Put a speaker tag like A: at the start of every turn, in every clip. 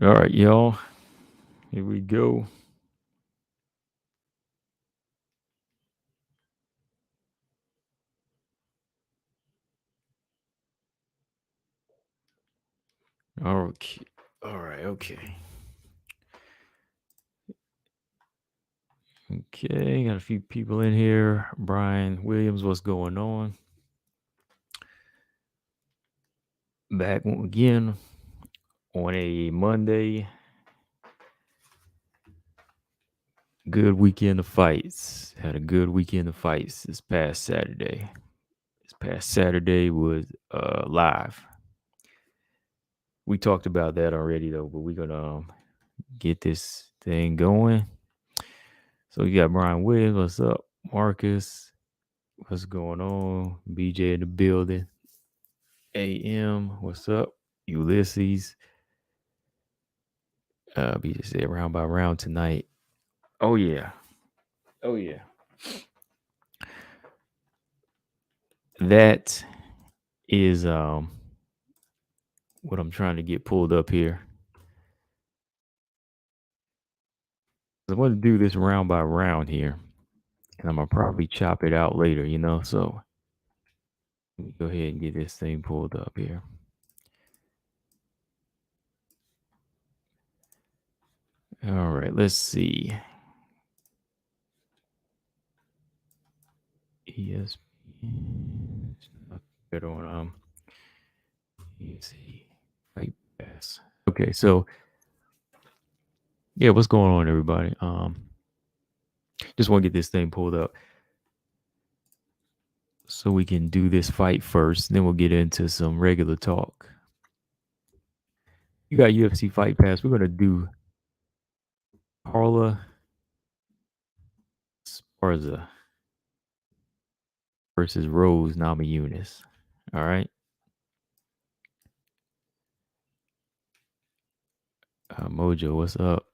A: All right, y'all. Here we go. Okay. All right. Okay. Okay. Got a few people in here. Brian Williams, what's going on? Back again on a Monday. Good weekend of fights. Had a good weekend of fights this past Saturday. This past Saturday was live. We talked about that already though, but we're gonna get this thing going. So you got Brian Williams, what's up? Marcus, what's going on? BJ in the building. AM, what's up? Ulysses. BJ said round by round tonight. Oh yeah. Oh yeah. That is what I'm trying to get pulled up here. I want to do this round by round here. And I'm gonna probably chop it out later, so let me go ahead and get this thing pulled up here. All right, let's see. ESPN. Better on easy fight pass. Okay, so yeah, what's going on, everybody? Just want to get this thing pulled up so we can do this fight first. Then we'll get into some regular talk. You got UFC Fight Pass. We're gonna do Carla Esparza versus Rose Namajunas. All right. Mojo, what's up?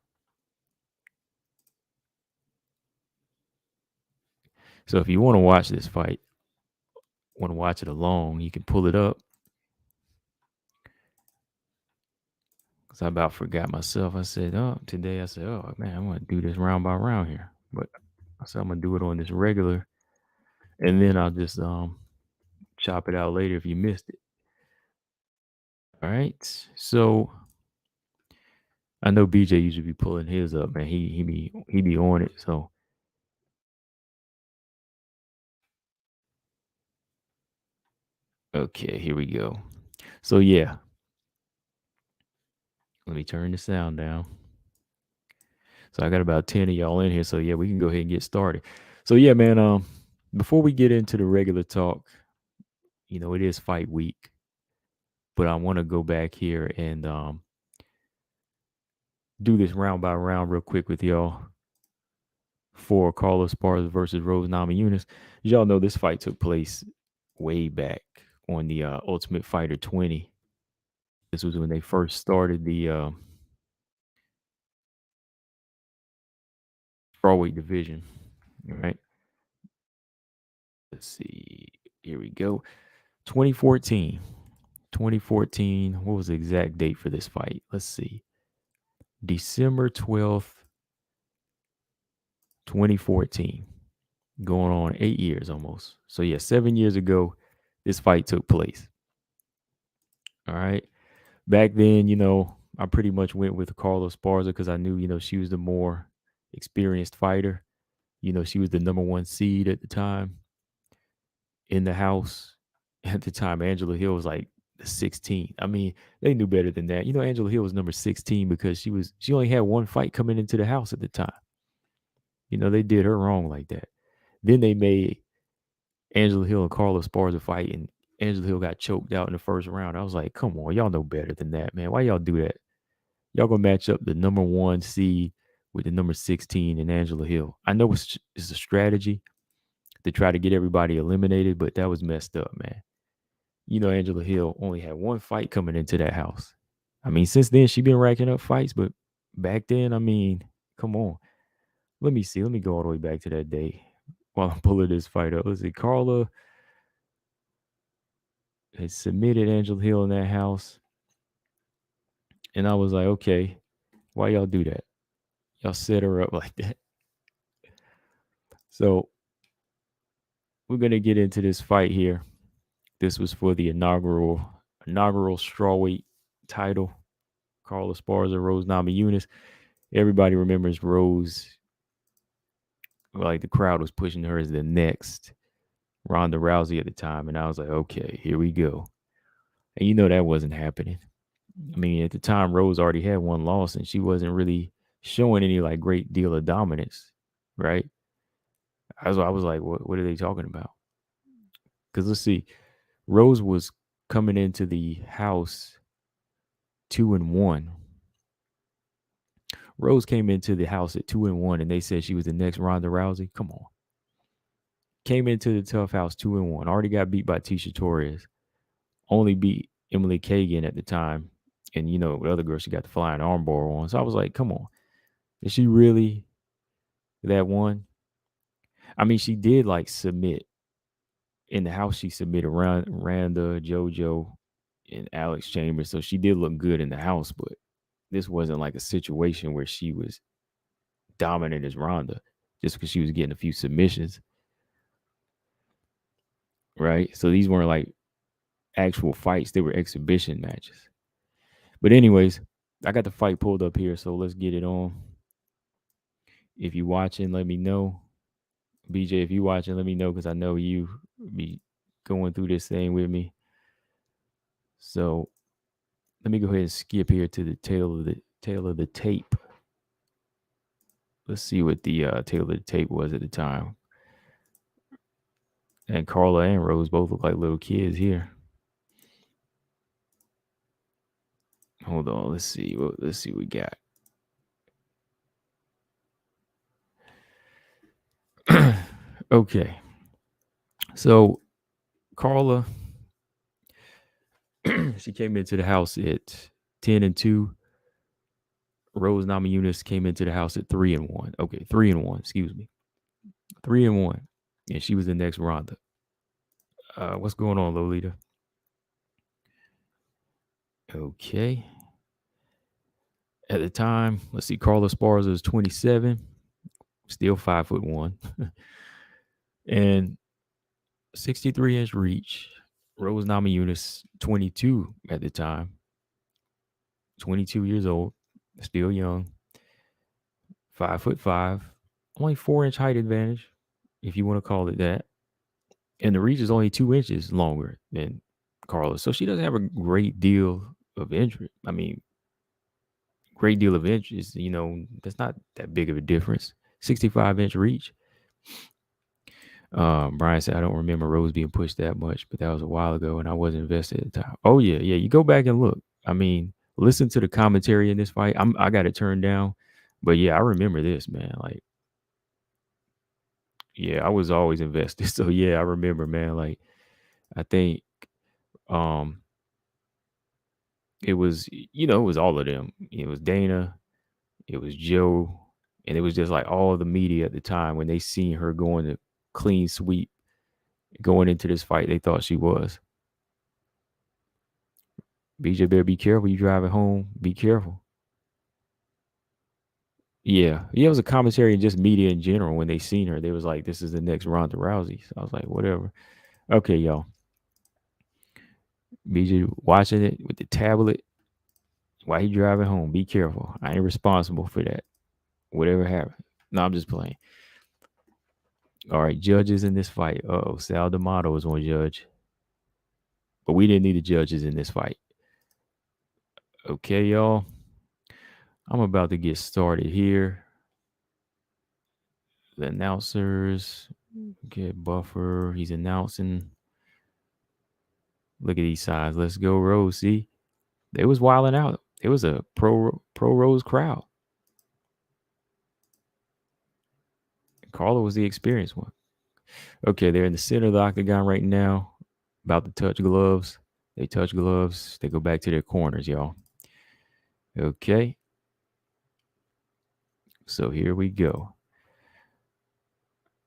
A: So if you want to watch this fight, want to watch it alone, you can pull it up. Cause I about forgot myself. I said, oh, today I said, oh man, I'm gonna do this round by round here. But I said I'm gonna do it on this regular, and then I'll just chop it out later if you missed it. All right. So I know BJ usually be pulling his up, man. He be on it. So okay, here we go. So yeah, let me turn the sound down. So I got about 10 of y'all in here. So yeah, we can go ahead and get started. So yeah, man, before we get into the regular talk, it is fight week. But I want to go back here and do this round by round real quick with y'all for Carlos Esparza versus Rose Namajunas. Y'all know this fight took place way back on the Ultimate Fighter 20. This was when they first started the strawweight division. All right. Let's see. Here we go. 2014. 2014. What was the exact date for this fight? Let's see. December 12th, 2014. Going on 8 years almost. So yeah, 7 years ago, this fight took place. All right. Back then, I pretty much went with Carlos Esparza because I knew, she was the more experienced fighter. She was the number one seed at the time in the house. At the time, Angela Hill was like the 16th. I mean, they knew better than that. Angela Hill was number 16 because she only had one fight coming into the house at the time. They did her wrong like that. Then they made Angela Hill and Carlos Esparza fight, and Angela Hill got choked out in the first round. I was like, come on, y'all know better than that, man. Why y'all do that? Y'all gonna match up the number one seed with the number 16 and Angela Hill. I know it's a strategy to try to get everybody eliminated, but that was messed up, man. Angela Hill only had one fight coming into that house. I mean, since then she been racking up fights, but back then, I mean, come on. Let me see. Let me go all the way back to that day while I'm pulling this fight up. Let's see. Carla had submitted Angela Hill in that house. And I was like, okay, why y'all do that? Y'all set her up like that. So we're gonna get into this fight here. This was for the inaugural strawweight title. Carla Esparza, Rose Namajunas. Everybody remembers Rose. Like the crowd was pushing her as the next Ronda Rousey at the time, and I was like, okay, here we go. And you know that wasn't happening. I mean, at the time, Rose already had one loss, and she wasn't really showing any like great deal of dominance, right? I was like, what are they talking about? Because let's see, Rose was coming into the house 2-1. Rose came into the house at 2-1, and they said she was the next Ronda Rousey. Come on, came into the tough house 2-1. Already got beat by Tisha Torres. Only beat Emily Kagan at the time, and you know the other girl she got the flying armbar on. So I was like, come on, is she really that one? I mean, she did like submit in the house. She submitted Randa, JoJo, and Alex Chambers, so she did look good in the house. But this wasn't like a situation where she was dominant as Ronda just because she was getting a few submissions, right? So these weren't like actual fights; they were exhibition matches. But anyways, I got the fight pulled up here, so let's get it on. If you watching, let me know. BJ, if you watching, let me know because I know you be going through this thing with me. So let me go ahead and skip here to the tail of the tape. Let's see what the tail of the tape was at the time. And Carla and Rose both look like little kids here. Hold on, let's see what we got. Okay, so Carla, she came into the house at 10-2. Rose Namajunas came into the house at 3-1. Okay, 3-1. Excuse me, 3-1, and she was the next Ronda. What's going on, Lolita? Okay. At the time, let's see, Carla Esparza is 27, still 5'1", and 63-inch reach. Rose Namajunas, 22 at the time, 22 years old, still young, 5'5", only 4-inch height advantage, if you want to call it that. And the reach is only 2 inches longer than Carla. So she doesn't have a great deal of injury. I mean, great deal of inches, you know, that's not that big of a difference. 65-inch reach. Brian said, I don't remember Rose being pushed that much, but that was a while ago and I wasn't invested at the time. Oh, yeah. You go back and look. I mean, listen to the commentary in this fight. I got it turned down. But yeah, I remember this, man. Like, yeah, I was always invested. So yeah, I remember, man. Like, I think it was, you know, it was all of them. It was Dana, it was Joe, and it was just like all the media at the time when they seen her going to clean sweep going into this fight, they thought she was. BJ better be careful. You driving home, be careful. Yeah, it was a commentary and just media in general. When they seen her, they was like, "This is the next Ronda Rousey." So I was like, "Whatever." Okay, y'all. BJ watching it with the tablet while he driving home. Be careful. I ain't responsible for that. Whatever happened. No, I'm just playing. All right, judges in this fight. Sal D'Amato was one judge, but we didn't need the judges in this fight. Okay, y'all. I'm about to get started here. The announcers. Okay, Buffer. He's announcing. Look at these sides. Let's go, Rose. See, they was wilding out. It was a pro Rose crowd. Carla was the experienced one. Okay, they're in the center of the octagon right now. About to touch gloves. They touch gloves. They go back to their corners, y'all. Okay. So here we go.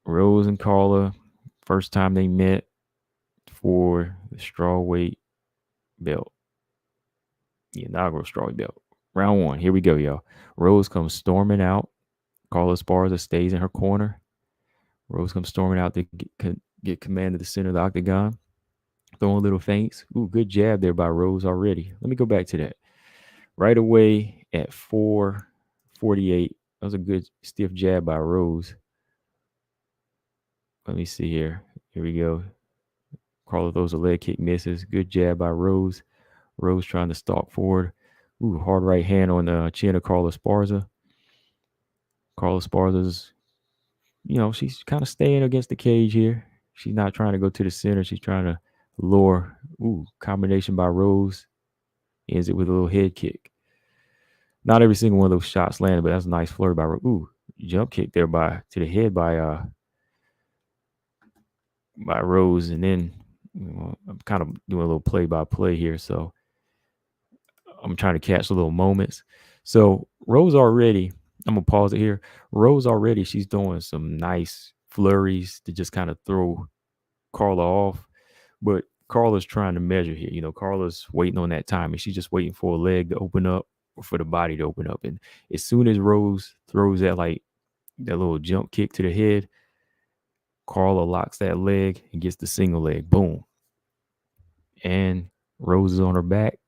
A: Rose and Carla, first time they met for the strawweight belt. The inaugural strawweight belt. Round one. Here we go, y'all. Rose comes storming out. Carla Esparza stays in her corner. Rose comes storming out to get command of the center of the octagon. Throwing little feints. Ooh, good jab there by Rose already. Let me go back to that. Right away at 4:48. That was a good stiff jab by Rose. Let me see here. Here we go. Carla throws a leg kick, misses. Good jab by Rose. Rose trying to stalk forward. Ooh, hard right hand on the chin of Carla Esparza. Carla Esparza's, she's kind of staying against the cage here. She's not trying to go to the center. She's trying to lure. Ooh, combination by Rose. Ends it with a little head kick. Not every single one of those shots landed, but that's a nice flurry by Rose. Ooh, jump kick there to the head by Rose. And then I'm kind of doing a little play-by-play here, so I'm trying to catch the little moments. So Rose already, I'm gonna pause it here. Rose already, she's doing some nice flurries to just kind of throw Carla off, but Carla's trying to measure here. Carla's waiting on that time, and she's just waiting for a leg to open up or for the body to open up. And as soon as Rose throws that little jump kick to the head, Carla locks that leg and gets the single leg. Boom. And Rose is on her back.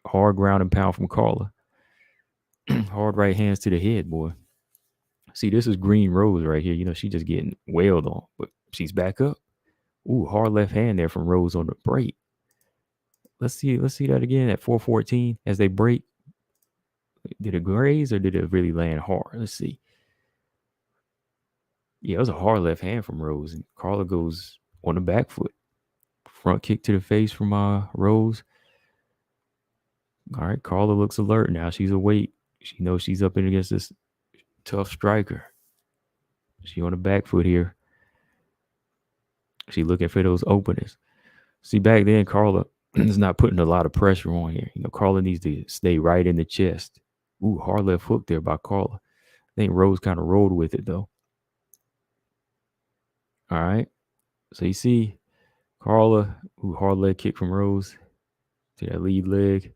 A: Hard ground and pound from Carla. Hard right hands to the head, boy. See, this is Green Rose right here. She's just getting wailed on, but she's back up. Ooh, hard left hand there from Rose on the break. Let's see that again at 4:14 as they break. Did it graze or did it really land hard? Let's see. Yeah, it was a hard left hand from Rose, and Carla goes on the back foot. Front kick to the face from Rose. All right, Carla looks alert now. She's awake. She knows she's up in against this tough striker. She on the back foot here. She looking for those openings. See, back then, Carla is not putting a lot of pressure on here. Carla needs to stay right in the chest. Ooh, hard left hook there by Carla. I think Rose kind of rolled with it, though. All right. So you see Carla, ooh, hard leg kick from Rose to that lead leg.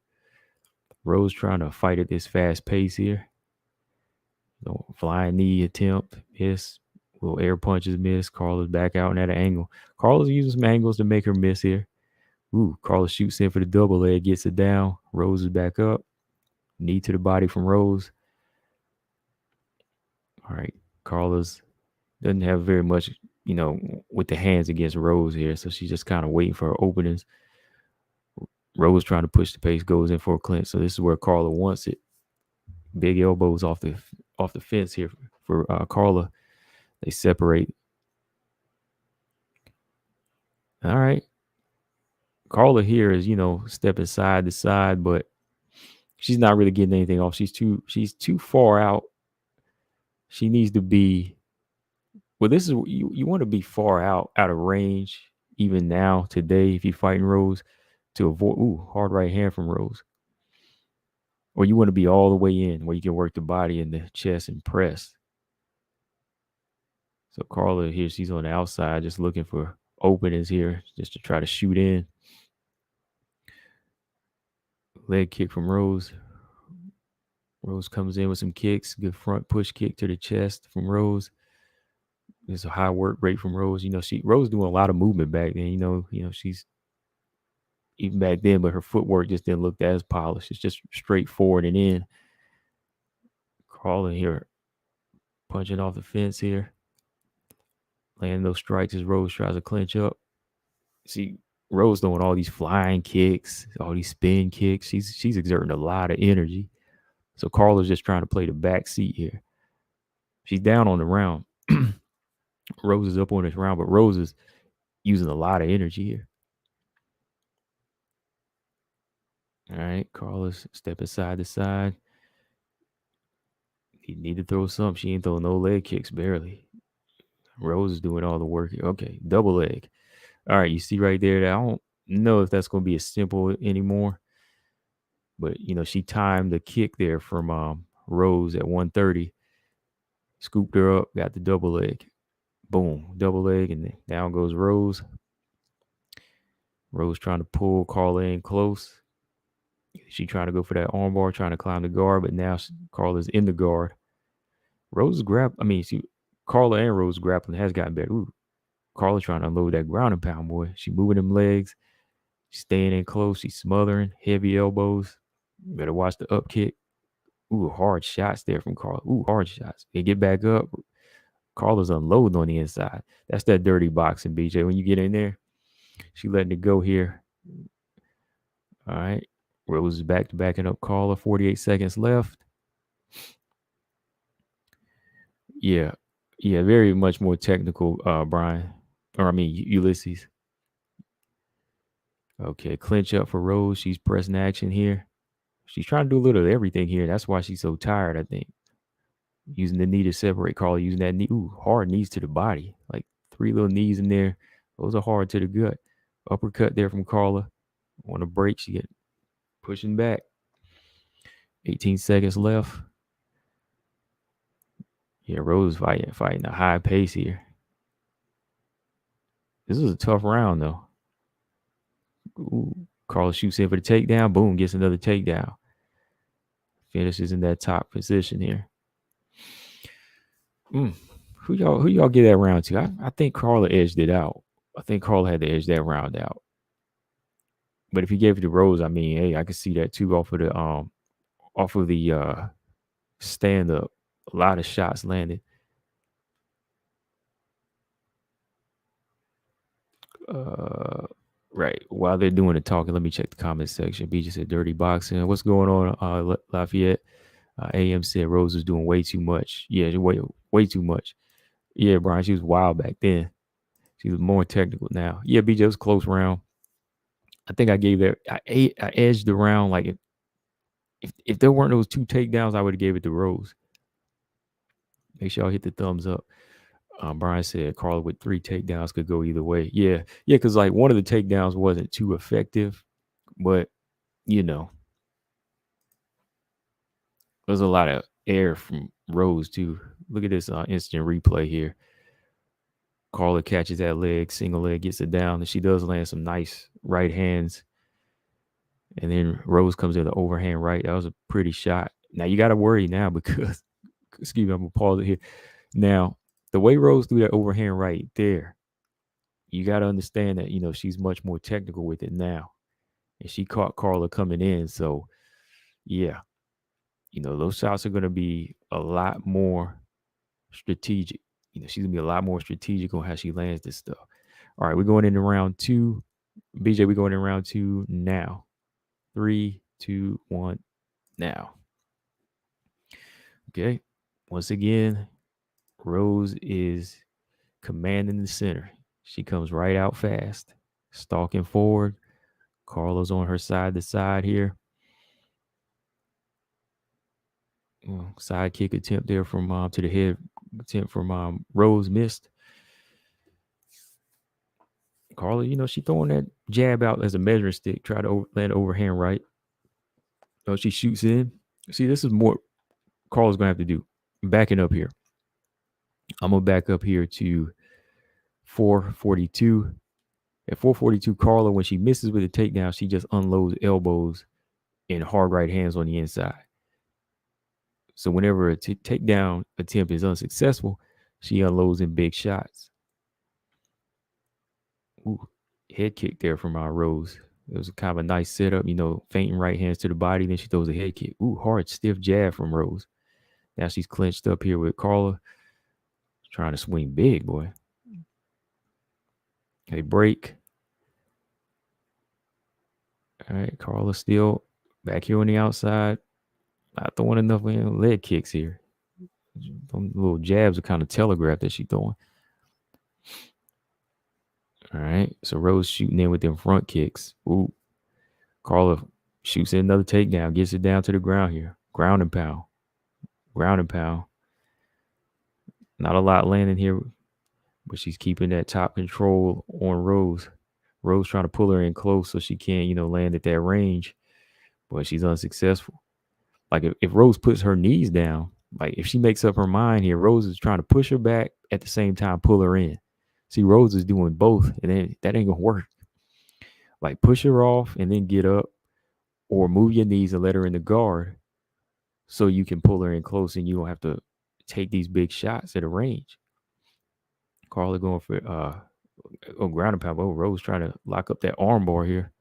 A: Rose trying to fight at this fast pace here. Flying knee attempt, miss. Little air punches, miss. Carla's back out and at an angle. Carla's using some angles to make her miss here. Ooh, Carla shoots in for the double leg, gets it down. Rose is back up. Knee to the body from Rose. All right. Carla's doesn't have very much, with the hands against Rose here. So she's just kind of waiting for her openings. Rose trying to push the pace, goes in for a clinch. So this is where Carla wants it. Big elbows off the fence here for Carla. They separate. All right. Carla here is, stepping side to side, but she's not really getting anything off. She's too far out. She needs to be. Well, this is you want to be far out of range, even now today if you're fighting Rose, to avoid. Ooh, hard right hand from Rose. Or you want to be all the way in where you can work the body and the chest and press. So Carla here, she's on the outside, just looking for openings here, just to try to shoot in. Leg kick from Rose. Rose comes in with some kicks. Good front push kick to the chest from Rose. There's a high work rate from Rose. Rose doing a lot of movement back then. She's even back then, but her footwork just didn't look as polished. It's just straightforward and in. Carla here, punching off the fence here. Landing those strikes as Rose tries to clinch up. See, Rose doing all these flying kicks, all these spin kicks. She's exerting a lot of energy. So Carla's just trying to play the back seat here. She's down on the round. Rose is up on this round, but Rose is using a lot of energy here. All right, Carla's stepping side to side. You need to throw something. She ain't throwing no leg kicks, barely. Rose is doing all the work here. Okay, double leg. All right, you see right there that I don't know if that's going to be as simple anymore. But, she timed the kick there from Rose at 130. Scooped her up, got the double leg. Boom, double leg, and then down goes Rose. Rose trying to pull Carla in close. She trying to go for that armbar, trying to climb the guard, but now Carla's in the guard. Rose Carla and Rose grappling has gotten better. Ooh, Carla trying to unload that ground and pound, boy. She moving them legs, staying in close. She's smothering, heavy elbows. Better watch the up kick. Ooh, hard shots there from Carla. Ooh, hard shots. They get back up. Carla's unloading on the inside. That's that dirty boxing, BJ. When you get in there, she letting it go here. All right. Rose is back to backing up Carla. 48 seconds left. Yeah. Yeah, very much more technical, Brian. Or I mean, Ulysses. Okay, clinch up for Rose. She's pressing action here. She's trying to do a little of everything here. That's why she's so tired, I think. Using the knee to separate Carla, using that knee. Ooh, hard knees to the body. Like 3 little knees in there. Those are hard to the gut. Uppercut there from Carla. On a break, she get pushing back. 18 seconds left. Yeah, Rose fighting a high pace here. This is a tough round, though. Ooh, Carla shoots in for the takedown. Boom, gets another takedown. Finishes in that top position here. Who y'all give that round to? I think Carla edged it out. I think Carla had to edge that round out. But if he gave it to Rose, I mean, hey, I could see that too off of the stand up. A lot of shots landed. Right. While they're doing the talking, let me check the comment section. BJ said dirty boxing. What's going on, Lafayette? AM said Rose was doing way too much. Yeah, way too much. Yeah, Brian, she was wild back then. She was more technical now. Yeah, BJ was a close round. I think I gave that. I edged the round. Like if there weren't those 2 takedowns, I would have gave it to Rose. Make sure y'all hit the thumbs up. Brian said Carla with 3 takedowns could go either way. Yeah, because like one of the takedowns wasn't too effective, but there's a lot of air from Rose too. Look at this instant replay here. Carla catches that leg, single leg, gets it down, and she does land some nice right hands. And then Rose comes in the overhand right. That was a pretty shot. Now you got to worry now because, excuse me, I'm gonna pause it here. Now the way Rose threw that overhand right there, you got to understand that she's much more technical with it now, and she caught Carla coming in. So yeah, those shots are gonna be a lot more strategic. She's gonna be a lot more strategic on how she lands this stuff. All right, we're going into round 2. BJ, we're going in round 2 now. 3, 2, 1, now. Okay. Once again, Rose is commanding the center. She comes right out fast, stalking forward. Carla's on her side to side here. Side kick attempt there from to the head attempt from Rose missed. Carla, she throwing that jab out as a measuring stick, try to land overhand right. Oh, she shoots in. See, this is more Carla's gonna have to do. Backing up here. I'm gonna back up here to 442. At 442, Carla, when she misses with a takedown, she just unloads elbows and hard right hands on the inside. So whenever a takedown attempt is unsuccessful, she unloads in big shots. Ooh, head kick there from Rose. It was kind of a nice setup, feinting right hands to the body. Then she throws a head kick. Ooh, hard, stiff jab from Rose. Now she's clenched up here with Carla. Trying to swing big, boy. Hey, break. All right, Carla still back here on the outside. Not throwing enough leg kicks here. Them little jabs are kind of telegraphed that she's throwing. All right, so Rose shooting in with them front kicks. Ooh, Carla shoots in another takedown, gets it down to the ground here. Ground and pound. Not a lot landing here, but she's keeping that top control on Rose. Rose trying to pull her in close so she can, land at that range, but she's unsuccessful. Like if Rose puts her knees down, like if she makes up her mind here, Rose is trying to push her back at the same time, pull her in. See, Rose is doing both, and then that ain't gonna work. Like push her off and then get up, or move your knees and let her in the guard so you can pull her in close and you don't have to take these big shots at a range. Carla going for ground and pound. Oh, Rose trying to lock up that arm bar here.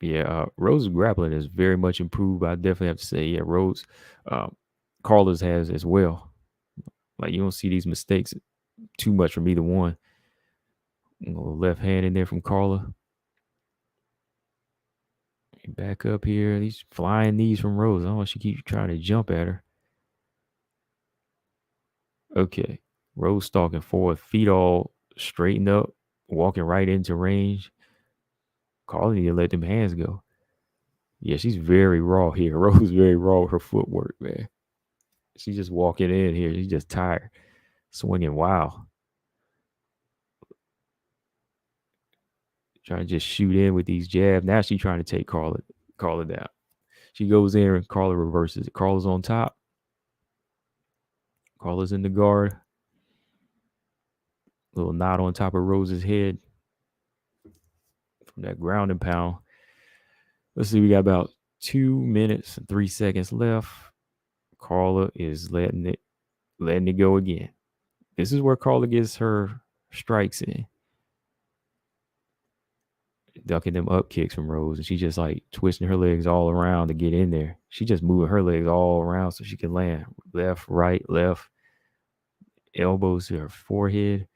A: Yeah, Rose's grappling is very much improved. I definitely have to say, yeah, Rose, Carla's has as well. Like, you don't see these mistakes too much from either one. Left hand in there from Carla. Back up here. These flying knees from Rose. Oh, she keeps trying to jump at her. Okay. Rose stalking forward, feet all straightened up, walking right into range. Carla need to let them hands go. Yeah, she's very raw here. Rose very raw with her footwork, man. She's just walking in here. She's just tired. Swinging wow. Trying to just shoot in with these jabs. Now she's trying to take Carla down. She goes in and Carla reverses it. Carla's on top. Carla's in the guard. Little knot on top of Rose's head from that ground and pound. Let's see, we got about 2 minutes and 3 seconds left. Carla is letting it go again. This is where Carla gets her strikes in. Ducking them up kicks from Rose, and she just like twisting her legs all around to get in there. She just moving her legs all around so she can land. Left, right, left. Elbows to her forehead.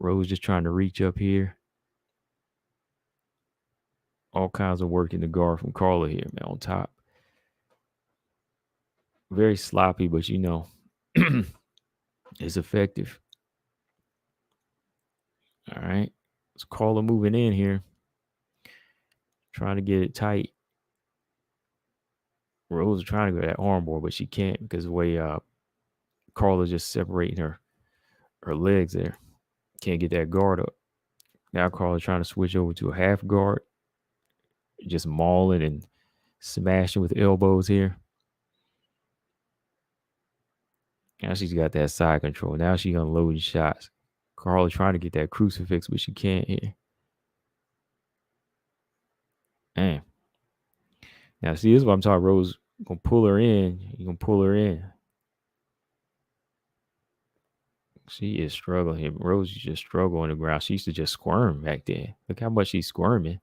A: Rose just trying to reach up here. All kinds of work in the guard from Carla here, man, on top. Very sloppy, but you know, it's effective. All right. It's Carla moving in here. Trying to get it tight. Rose is trying to go that armbar, but she can't because the way Carla's just separating her legs there. Can't get that guard up. Now Carla's trying to switch over to a half guard. Just mauling and smashing with elbows here. Now she's got that side control. Now she's unloading shots. Carla's trying to get that crucifix, but she can't here. Man. Now see, this is what I'm talking. Rose gonna pull her in. You're gonna pull her in. She is struggling here. Rose used to just struggle on the ground. She used to just squirm back then. Look how much she's squirming.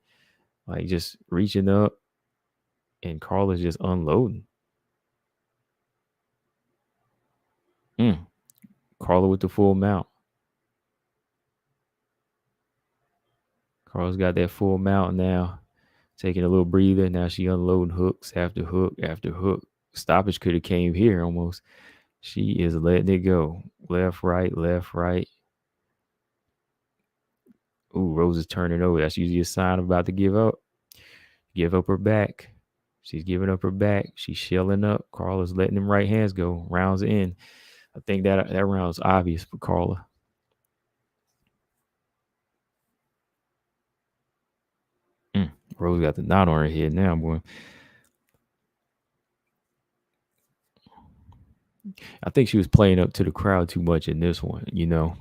A: Like just reaching up. And Carla's just unloading. Carla with the full mount. Carla's got that full mount now. Taking a little breather. Now she unloading hooks after hook after hook. Stoppage could have came here almost. She is letting it go. Left, right, left, right. Ooh, Rose is turning over. That's usually a sign of about to give up. Give up her back. She's giving up her back. She's shelling up. Carla's letting them right hands go. Rounds in. I think that round's obvious for Carla. Rose got the knot on her head now, boy. I think she was playing up to the crowd too much in this one, you know.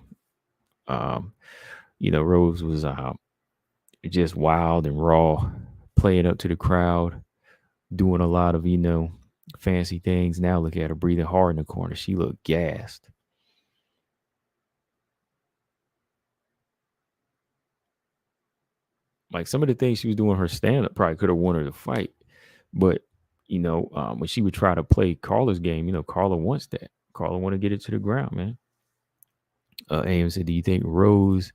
A: Rose was just wild and raw, playing up to the crowd, doing a lot of, fancy things. Now look at her breathing hard in the corner. She looked gassed. Like some of the things she was doing her stand-up probably could have won her the fight. But, when she would try to play Carla's game, Carla wants that. Carla want to get it to the ground, man. AM said, do you think Rose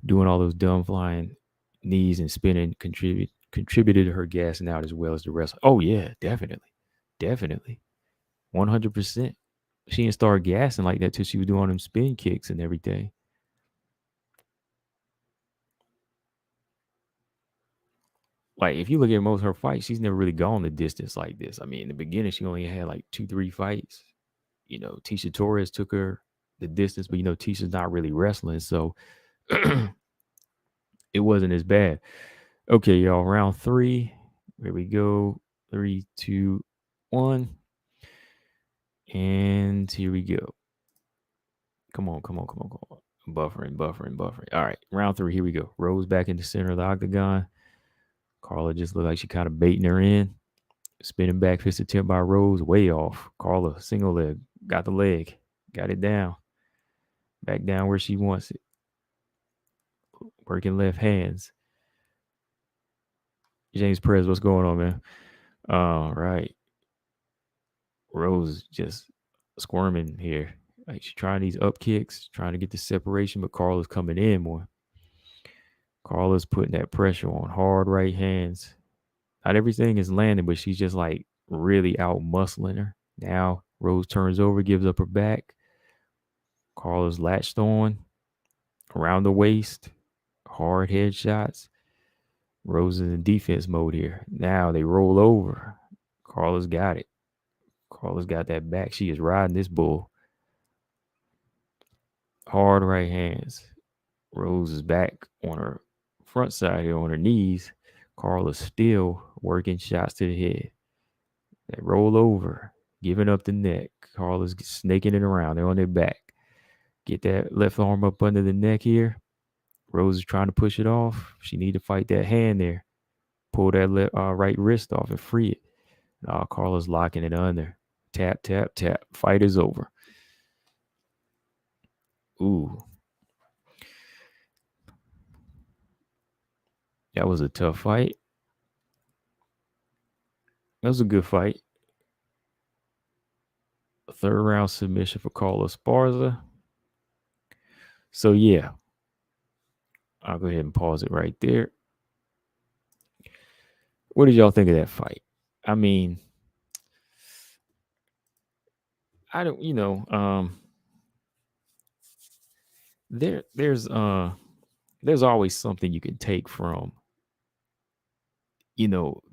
A: doing all those dumb flying knees and spinning contributed to her gassing out as well as the rest? Oh, yeah, definitely. 100%. She didn't start gassing like that till she was doing them spin kicks and everything. Like, if you look at most of her fights, she's never really gone the distance like this. I mean, in the beginning, she only had like 2-3 fights. Tisha Torres took her the distance, but, Tisha's not really wrestling. So it wasn't as bad. Okay, y'all, round 3. Here we go. 3, 2, 1. And here we go. Come on. Buffering. All right, round 3. Here we go. Rose back in the center of the octagon. Carla just looked like she kind of baiting her in. Spinning back fist attempt by Rose, way off. Carla, single leg, got the leg, got it down. Back down where she wants it. Working left hands. James Perez, what's going on, man? All right. Rose just squirming here. Like she's trying these up kicks, trying to get the separation, but Carla's coming in more. Carla's putting that pressure on. Hard right hands. Not everything is landing, but she's just like really out muscling her. Now Rose turns over, gives up her back. Carla's latched on around the waist. Hard headshots. Rose is in defense mode here. Now they roll over. Carla's got it. Carla's got that back. She is riding this bull. Hard right hands. Rose is back on her front side here on her knees. Carla's still working shots to the head. They roll over, giving up the neck. Carla's snaking it around. They're on their back. Get that left arm up under the neck here. Rose is trying to push it off. She need to fight that hand there. Pull that right wrist off and free it. Carla's locking it under. Tap, tap, tap. Fight is over. Ooh. That was a tough fight. That was a good fight. A third round submission for Carla Esparza. So, yeah. I'll go ahead and pause it right there. What did y'all think of that fight? I mean, I don't, there's always something you can take from,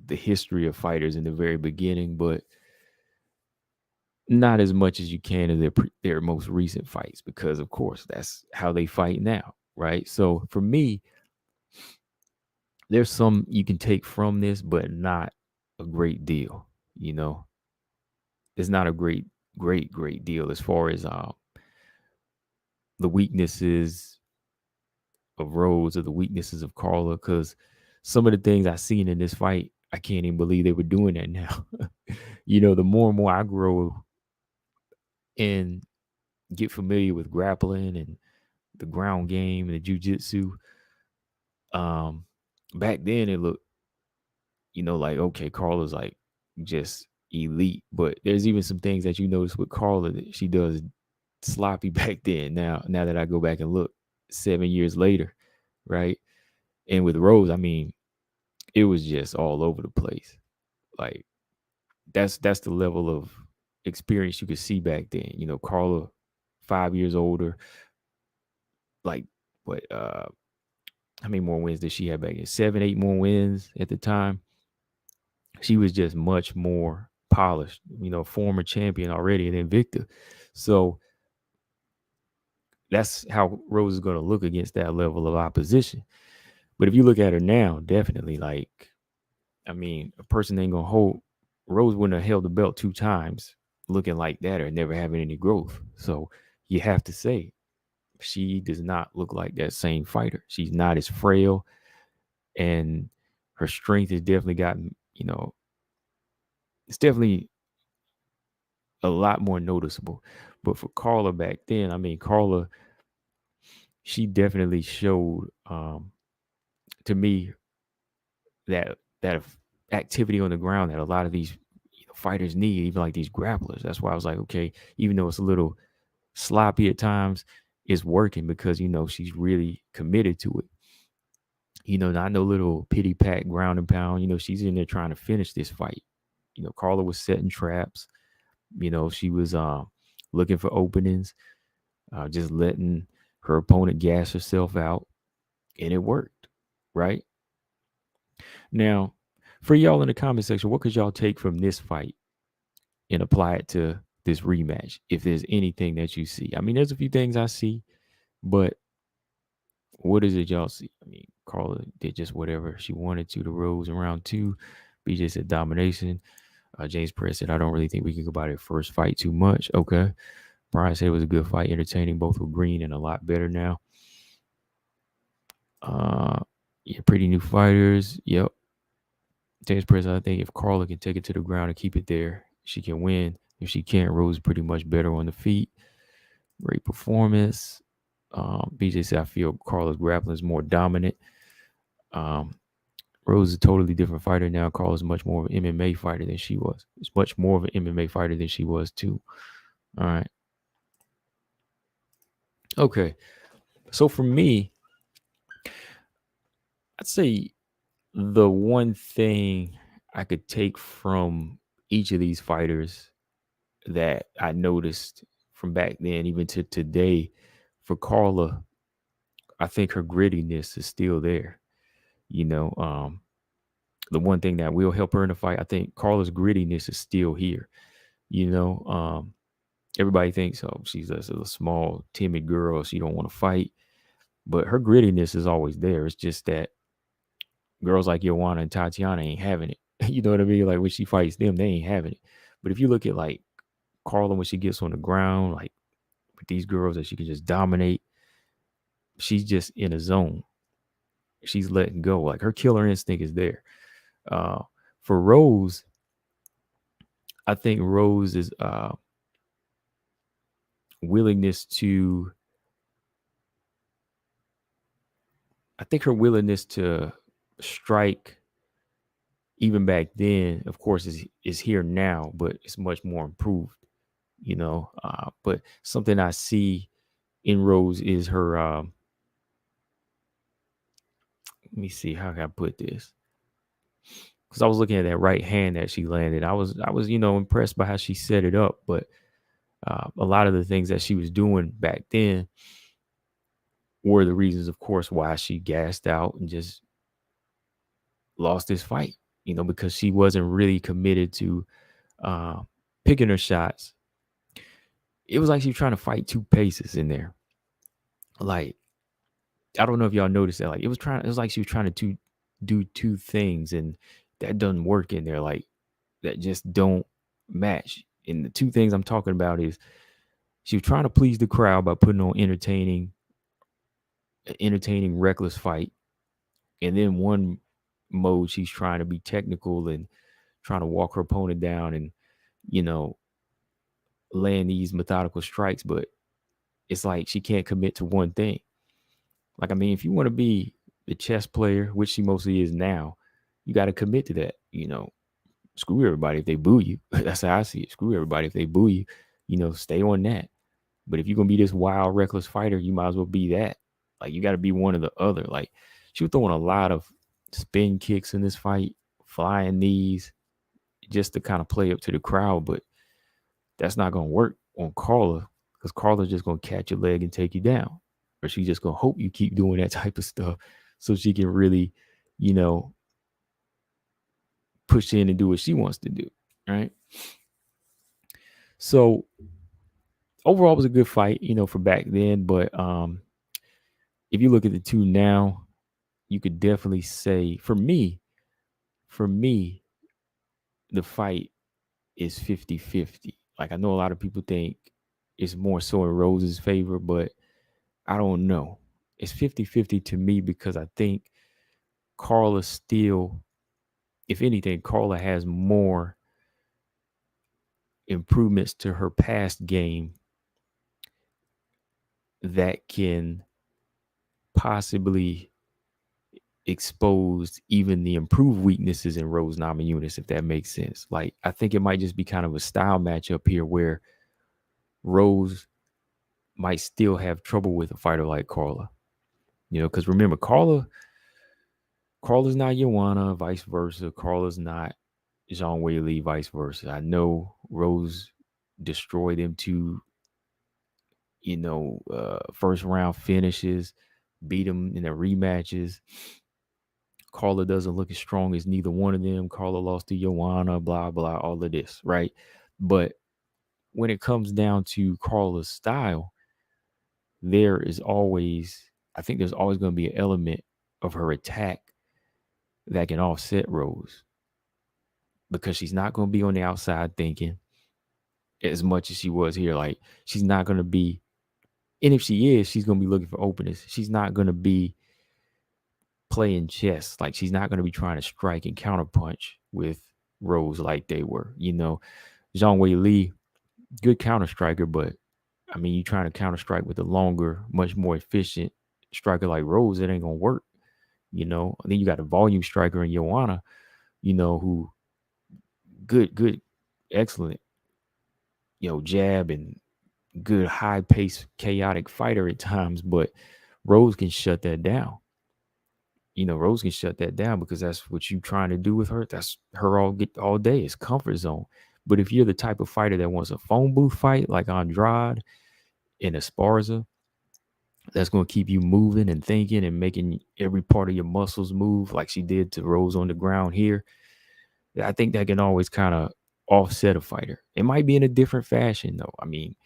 A: the history of fighters in the very beginning, but not as much as you can in their most recent fights, because of course that's how they fight now, right? So for me, there's some you can take from this, but not a great deal. It's not a great deal as far as the weaknesses of Rose or the weaknesses of Carla, because some of the things I seen in this fight, I can't even believe they were doing that now. The more and more I grow and get familiar with grappling and the ground game and the jiu-jitsu, back then it looked, like, okay, Carla's like just elite, but there's even some things that you notice with Carla that she does sloppy back then. Now that I go back and look 7 years later, right? And with Rose, I mean, it was just all over the place. Like that's the level of experience you could see back then. Carla, 5 years older. Like what? How many more wins did she have back then? 7, 8 more wins at the time. She was just much more polished. Former champion already and Invicta. So that's how Rose is going to look against that level of opposition. But if you look at her now, definitely, like, I mean, a person ain't going to hold. Rose wouldn't have held the belt 2 times looking like that or never having any growth. So you have to say she does not look like that same fighter. She's not as frail, and her strength has definitely gotten, it's definitely a lot more noticeable. But for Carla back then, I mean, Carla, she definitely showed to me that activity on the ground that a lot of these fighters need, even like these grapplers. That's why I was like, okay, even though it's a little sloppy at times, it's working because she's really committed to it. Not no little pity pat ground and pound. She's in there trying to finish this fight. Carla was setting traps. She was looking for openings, just letting her opponent gas herself out, and it worked, right? Now, for y'all in the comment section, what could y'all take from this fight and apply it to this rematch? If there's anything that you see. I mean, there's a few things I see, but what is it y'all see? I mean, Carla did just whatever she wanted to Rose in round 2. BJ said domination. James Perez said, I don't really think we can go by their first fight too much. Okay. Brian said it was a good fight, entertaining, both were green and a lot better now. Yeah, pretty new fighters. Yep. Esparza, I think if Carla can take it to the ground and keep it there, she can win. If she can't, Rose is pretty much better on the feet. Great performance. BJ said, I feel Carla's grappling is more dominant. Rose is a totally different fighter now. Carla's much more of an MMA fighter than she was. It's much more of an MMA fighter than she was too. All right. Okay. So for me, I'd say the one thing I could take from each of these fighters that I noticed from back then, even to today, for Carla, I think her grittiness is still there. You know, the one thing that will help her in the fight, I think Carla's grittiness is still here. You know, everybody thinks, oh, she's a small, timid girl. She don't want to fight. But her grittiness is always there. It's just that girls like Joanna and Tatiana ain't having it. You know what I mean? Like when she fights them, they ain't having it. But if you look at like Carla when she gets on the ground, like with these girls that she can just dominate, she's just in a zone. She's letting go. Like her killer instinct is there. Uh, for Rose, I think Rose is willingness to. I think her willingness to strike, even back then, of course, is here now, but it's much more improved. You know, but something I see in Rose is her. Let me see how can I put this. Because I was looking at that right hand that she landed. I was impressed by how she set it up, but a lot of the things that she was doing back then were the reasons, of course, why she gassed out and just lost this fight. You know, because she wasn't really committed to picking her shots. It was like she was trying to fight two paces in there. Like, I don't know if y'all noticed that. Like, it was like she was trying to do two things, and that doesn't work in there. Like, that just don't match. And the two things I'm talking about is she was trying to please the crowd by putting on entertaining, reckless fight. And then one mode, she's trying to be technical and trying to walk her opponent down and, you know, land these methodical strikes. But it's like she can't commit to one thing. Like, I mean, if you want to be the chess player, which she mostly is now, you got to commit to that. You know, screw everybody if they boo you. That's how I see it. Screw everybody if they boo you. You know, stay on that. But if you're going to be this wild, reckless fighter, you might as well be that. Like, you got to be one or the other. Like, she was throwing a lot of spin kicks in this fight, flying knees, just to kind of play up to the crowd. But that's not going to work on Carla, because Carla's just going to catch your leg and take you down. Or she's just going to hope you keep doing that type of stuff so she can really, you know, push in and do what she wants to do. Right. So overall, it was a good fight, you know, for back then. But if you look at the two now, you could definitely say for me, the fight is 50-50. Like, I know a lot of people think it's more so in Rose's favor, but I don't know. It's 50-50 to me because I think Carla still, if anything, Carla has more improvements to her past game that can possibly expose even the improved weaknesses in Rose Namajunas, if that makes sense. Like, I think it might just be kind of a style matchup here where Rose might still have trouble with a fighter like Carla. You know, because remember, Carla's not Joanna, vice versa. Carla's not Zhang Weili, vice versa. I know Rose destroyed them two, you know, first round finishes, beat them in the rematches. Carla doesn't look as strong as neither one of them. Carla lost to Joanna, blah, blah, all of this, right? But when it comes down to Carla's style, there's always going to be an element of her attack that can offset Rose, because she's not going to be on the outside thinking as much as she was here. Like, she's not going to be, and if she is, she's going to be looking for openness. She's not going to be playing chess. Like she's not going to be trying to strike and counterpunch with Rose like they were. Zhang Wei Li, good counter striker, but I mean, you trying to counter strike with a longer, much more efficient striker like Rose, it ain't gonna work. And then you got a volume striker in Joanna, who good, excellent, jab and good high pace, chaotic fighter at times, but Rose can shut that down. Rose can shut that down because that's what you trying to do with her. That's her all day. It's comfort zone. But if you're the type of fighter that wants a phone booth fight like Andrade and Esparza, that's going to keep you moving and thinking and making every part of your muscles move like she did to Rose on the ground here. I think that can always kind of offset a fighter. It might be in a different fashion, though. I mean,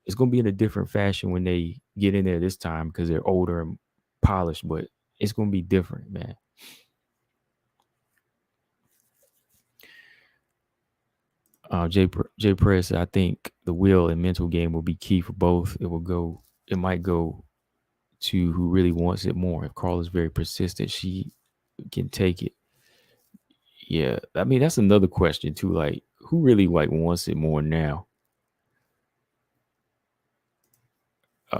A: it's going to be in a different fashion when they get in there this time because they're older and polished, but it's going to be different, man. Jay Press, I think the will and mental game will be key for both. It might go to who really wants it more. If Carla's very persistent, she can take it. Yeah, I mean that's another question too. Like, who really wants it more now?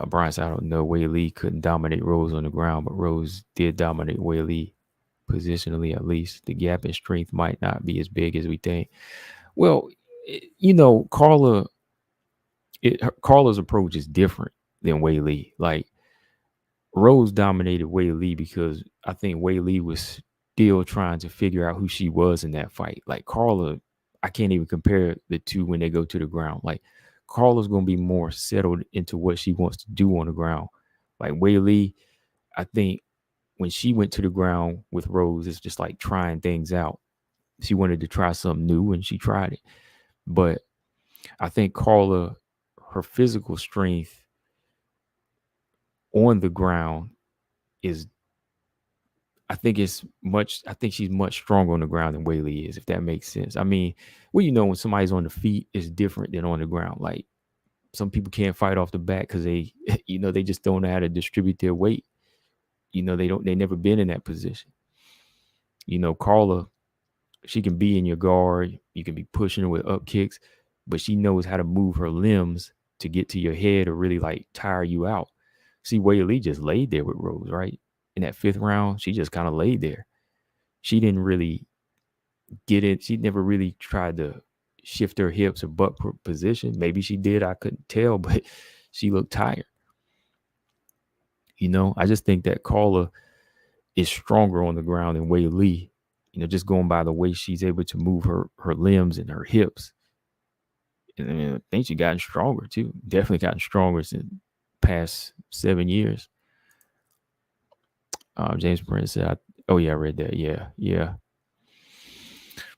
A: Brian said, I don't know. Wei Li couldn't dominate Rose on the ground, but Rose did dominate Wei Li positionally at least. The gap in strength might not be as big as we think. Well, Carla's approach is different than Wei Li. Like Rose dominated Wei Li because I think Wei Li was still trying to figure out who she was in that fight. Like Carla, I can't even compare the two when they go to the ground. Like Carla's going to be more settled into what she wants to do on the ground. Like Wei Li, I think when she went to the ground with Rose, it's just like trying things out. She wanted to try something new and she tried it. But I think Carla, her physical strength on the ground is I think she's much stronger on the ground than Wei Li is, if that makes sense. I mean, when somebody's on the feet, it's different than on the ground. Like some people can't fight off the back because they, they just don't know how to distribute their weight. They never been in that position. Carla, she can be in your guard. You can be pushing her with up kicks, but she knows how to move her limbs to get to your head or really like tire you out. See, Wei Li just laid there with Rose, right? In that fifth round, she just kind of laid there. She didn't really get it. She never really tried to shift her hips or butt position. Maybe she did. I couldn't tell, but she looked tired. I just think that Carla is stronger on the ground than Wei Li. Just going by the way she's able to move her limbs and her hips. And I mean, I think she gotten stronger too. Definitely gotten stronger since past 7 years. James Prince said, "Oh yeah, I read that. Yeah."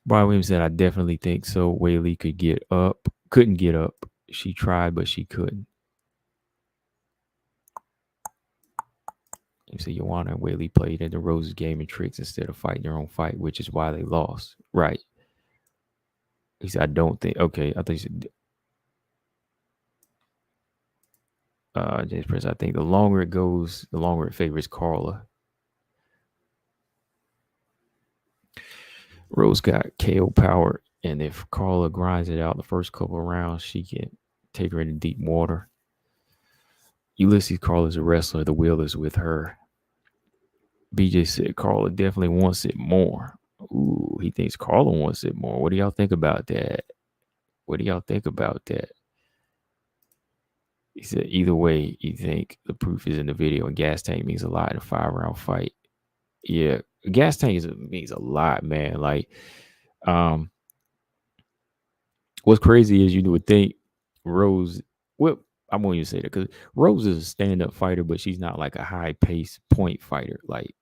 A: Brian Williams said, "I definitely think so. Wei Li couldn't get up. She tried, but she couldn't." He said, "Joanna and Wei Li played into Rose's game and tricks instead of fighting their own fight, which is why they lost." Right. He said, "I don't think." Okay, I think. James Prince, I think the longer it goes, the longer it favors Carla. Rose got KO power, and if Carla grinds it out the first couple of rounds, she can take her into deep water. Ulysses, Carla's a wrestler. The will is with her. BJ said Carla definitely wants it more. Ooh, he thinks Carla wants it more. What do y'all think about that? He said, either way, you think the proof is in the video, and gas tank means a lot in a 5-round fight. Yeah, gas tank means a lot, man. Like, what's crazy is you would think Rose. Well, I won't even say that because Rose is a stand-up fighter, but she's not like a high-paced point fighter. Like,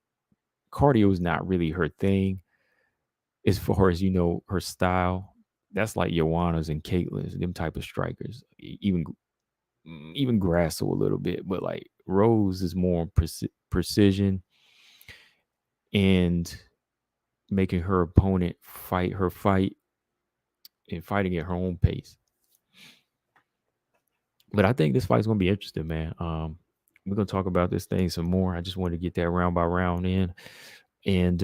A: cardio is not really her thing. As far as her style, that's like Joanna's and Caitlin's, them type of strikers. Even Grasso a little bit, but like Rose is more precision and making her opponent fight her fight and fighting at her own pace. But I think this fight's gonna be interesting, man. we're gonna talk about this thing some more. I just wanted to get that round by round in. And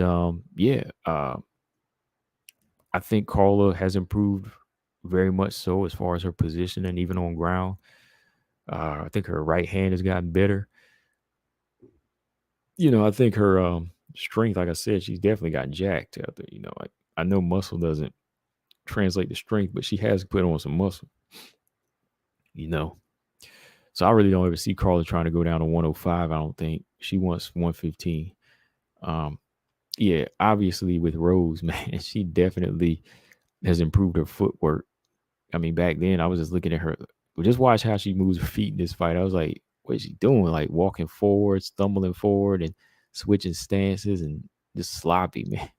A: I think Carla has improved very much so as far as her position and even on ground. I think her right hand has gotten better. I think her strength, like I said, she's definitely gotten jacked out there. I know muscle doesn't translate to strength, but she has put on some muscle. You know, so I really don't ever see Carla trying to go down to 105. I don't think she wants 115. Yeah, obviously with Rose, man, she definitely has improved her footwork. I mean, back then I was just looking at her. Just watch how she moves her feet in this fight. I was like, what is she doing? Like walking forward, stumbling forward, and switching stances and just sloppy, man.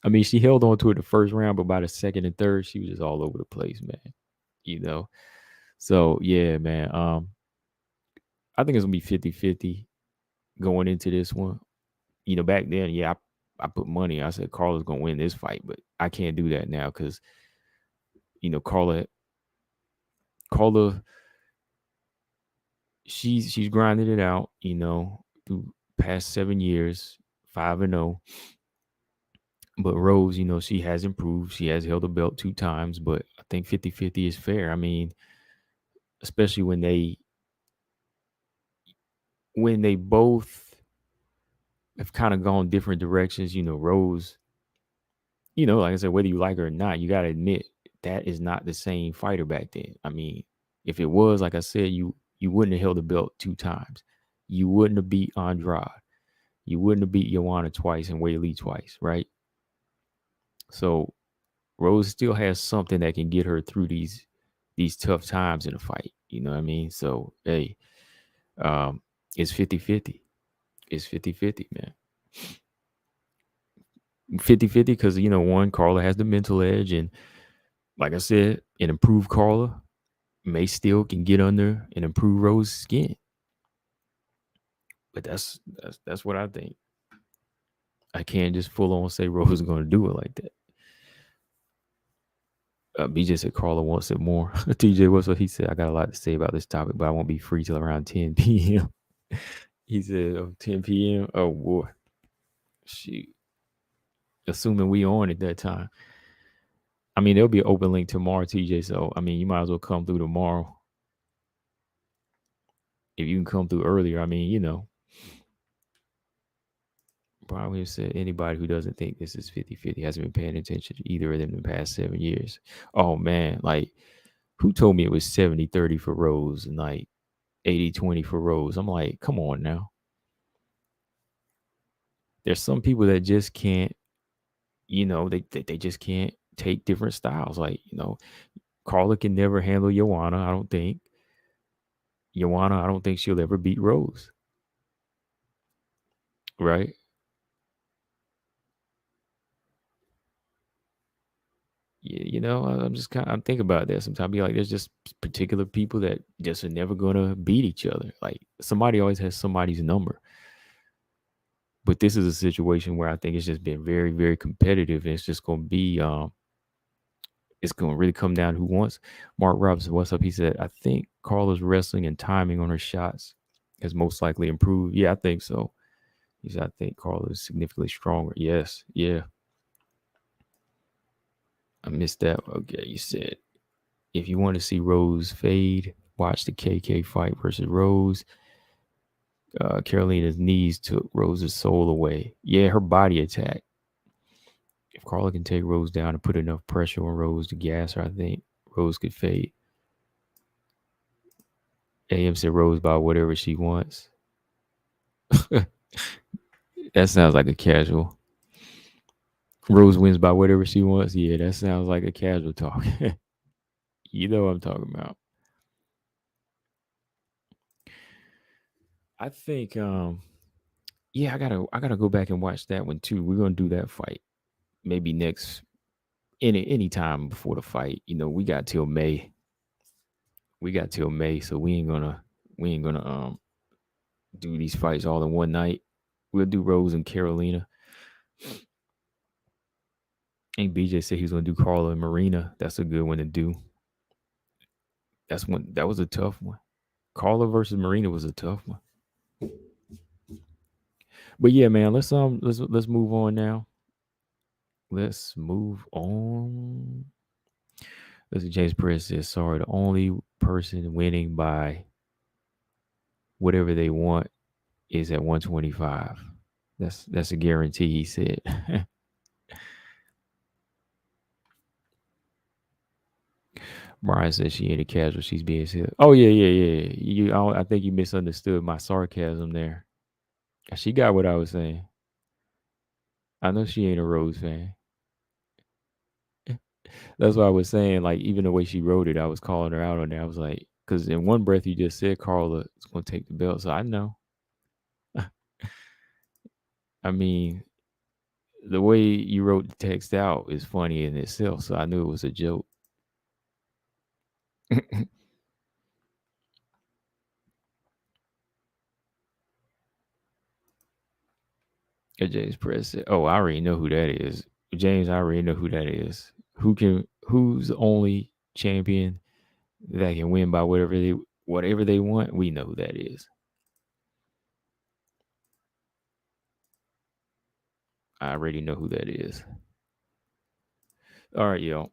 A: I mean, she held on to it the first round, but by the second and third, she was just all over the place, man. You know. So yeah, man. I think it's gonna be 50-50 going into this one. Back then, yeah, I put money. I said Carla's gonna win this fight, but I can't do that now because Carla, she's grinded it out, through past 7 years, 5-0. But Rose, she has improved. She has held the belt 2 times, but I think 50-50 is fair. I mean, especially when they both have kind of gone different directions. Rose, like I said, whether you like her or not, you got to admit that is not the same fighter back then. I mean, if it was, like I said, you wouldn't have held the belt 2 times. You wouldn't have beat Andrade. You wouldn't have beat Joanna twice and Wei Lee twice, right? So Rose still has something that can get her through these tough times in a fight. You know what I mean? So hey, it's 50-50. It's 50-50, man. 50-50 because one, Carla has the mental edge, and like I said, an improved Carla may still can get under and improve Rose's skin. But that's what I think. I can't just full on say Rose is going to do it like that. BJ said Carla wants it more. TJ, what's what he said? I got a lot to say about this topic, but I won't be free till around 10 p.m. He said, 10 p.m. Oh boy, shoot. Assuming we on at that time. I mean, there'll be an open link tomorrow, TJ. So I mean, you might as well come through tomorrow. If you can come through earlier, I mean, probably said anybody who doesn't think this is 50-50 hasn't been paying attention to either of them in the past 7 years. Oh man, like who told me it was 70-30 for Rose and like 80-20 for Rose? I'm like, come on now. There's some people that just can't, they just can't take different styles. Like, Carla can never handle Joanna, I don't think. Joanna, I don't think she'll ever beat Rose. Right? Yeah, I'm thinking about that sometimes. Be like, there's just particular people that just are never gonna beat each other. Like somebody always has somebody's number. But this is a situation where I think it's just been very, very competitive, and it's just gonna be it's gonna really come down to who wants. Mark Robinson, what's up? He said, I think Carla's wrestling and timing on her shots has most likely improved. Yeah, I think so. He said, I think Carla is significantly stronger. Yes, yeah. I missed that. Okay, you said if you want to see Rose fade, watch the KK fight versus Rose. Carolina's knees took Rose's soul away. Yeah, her body attack. If Carla can take Rose down and put enough pressure on Rose to gas her, I think Rose could fade. AM said Rose by whatever she wants. That sounds like a casual. Rose wins by whatever she wants. Yeah, that sounds like a casual talk. You know what I'm talking about. I think yeah, I gotta go back and watch that one too. We're gonna do that fight. Maybe next any time before the fight. We got till May. So we ain't gonna do these fights all in one night. We'll do Rose and Carolina. And BJ said he was gonna do Carla and Marina. That's a good one to do. That was a tough one. Carla versus Marina was a tough one. But yeah, man, let's move on now. Let's move on. Listen, James Perez says, sorry, the only person winning by whatever they want is at 125. That's a guarantee, he said. Brian says she ain't a casual. She's being said. Oh yeah. I think you misunderstood my sarcasm there. She got what I was saying. I know she ain't a Rose fan. That's what I was saying. Like, even the way she wrote it, I was calling her out on there. I was like, because in one breath you just said Carla is going to take the belt. So I know. I mean, the way you wrote the text out is funny in itself. So I knew it was a joke. James Press said, "Oh, I already know who that is." James, I already know who that is. Who's the only champion that can win by whatever they want? We know who that is. I already know who that is. All right, y'all.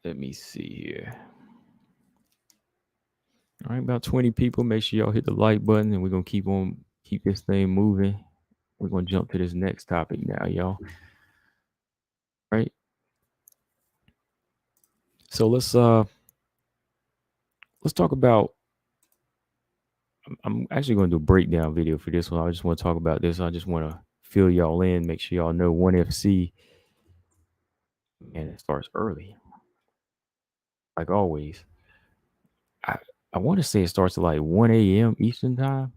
A: Let me see here. All right, about 20 people. Make sure y'all hit the like button, and we're gonna keep this thing moving. We're gonna jump to this next topic now, y'all. All right. So let's talk about. I'm actually going to do a breakdown video for this one. I just want to talk about this. I just want to fill y'all in, make sure y'all know 1FC, and it starts early, like always. I want to say it starts at like 1 a.m. Eastern time.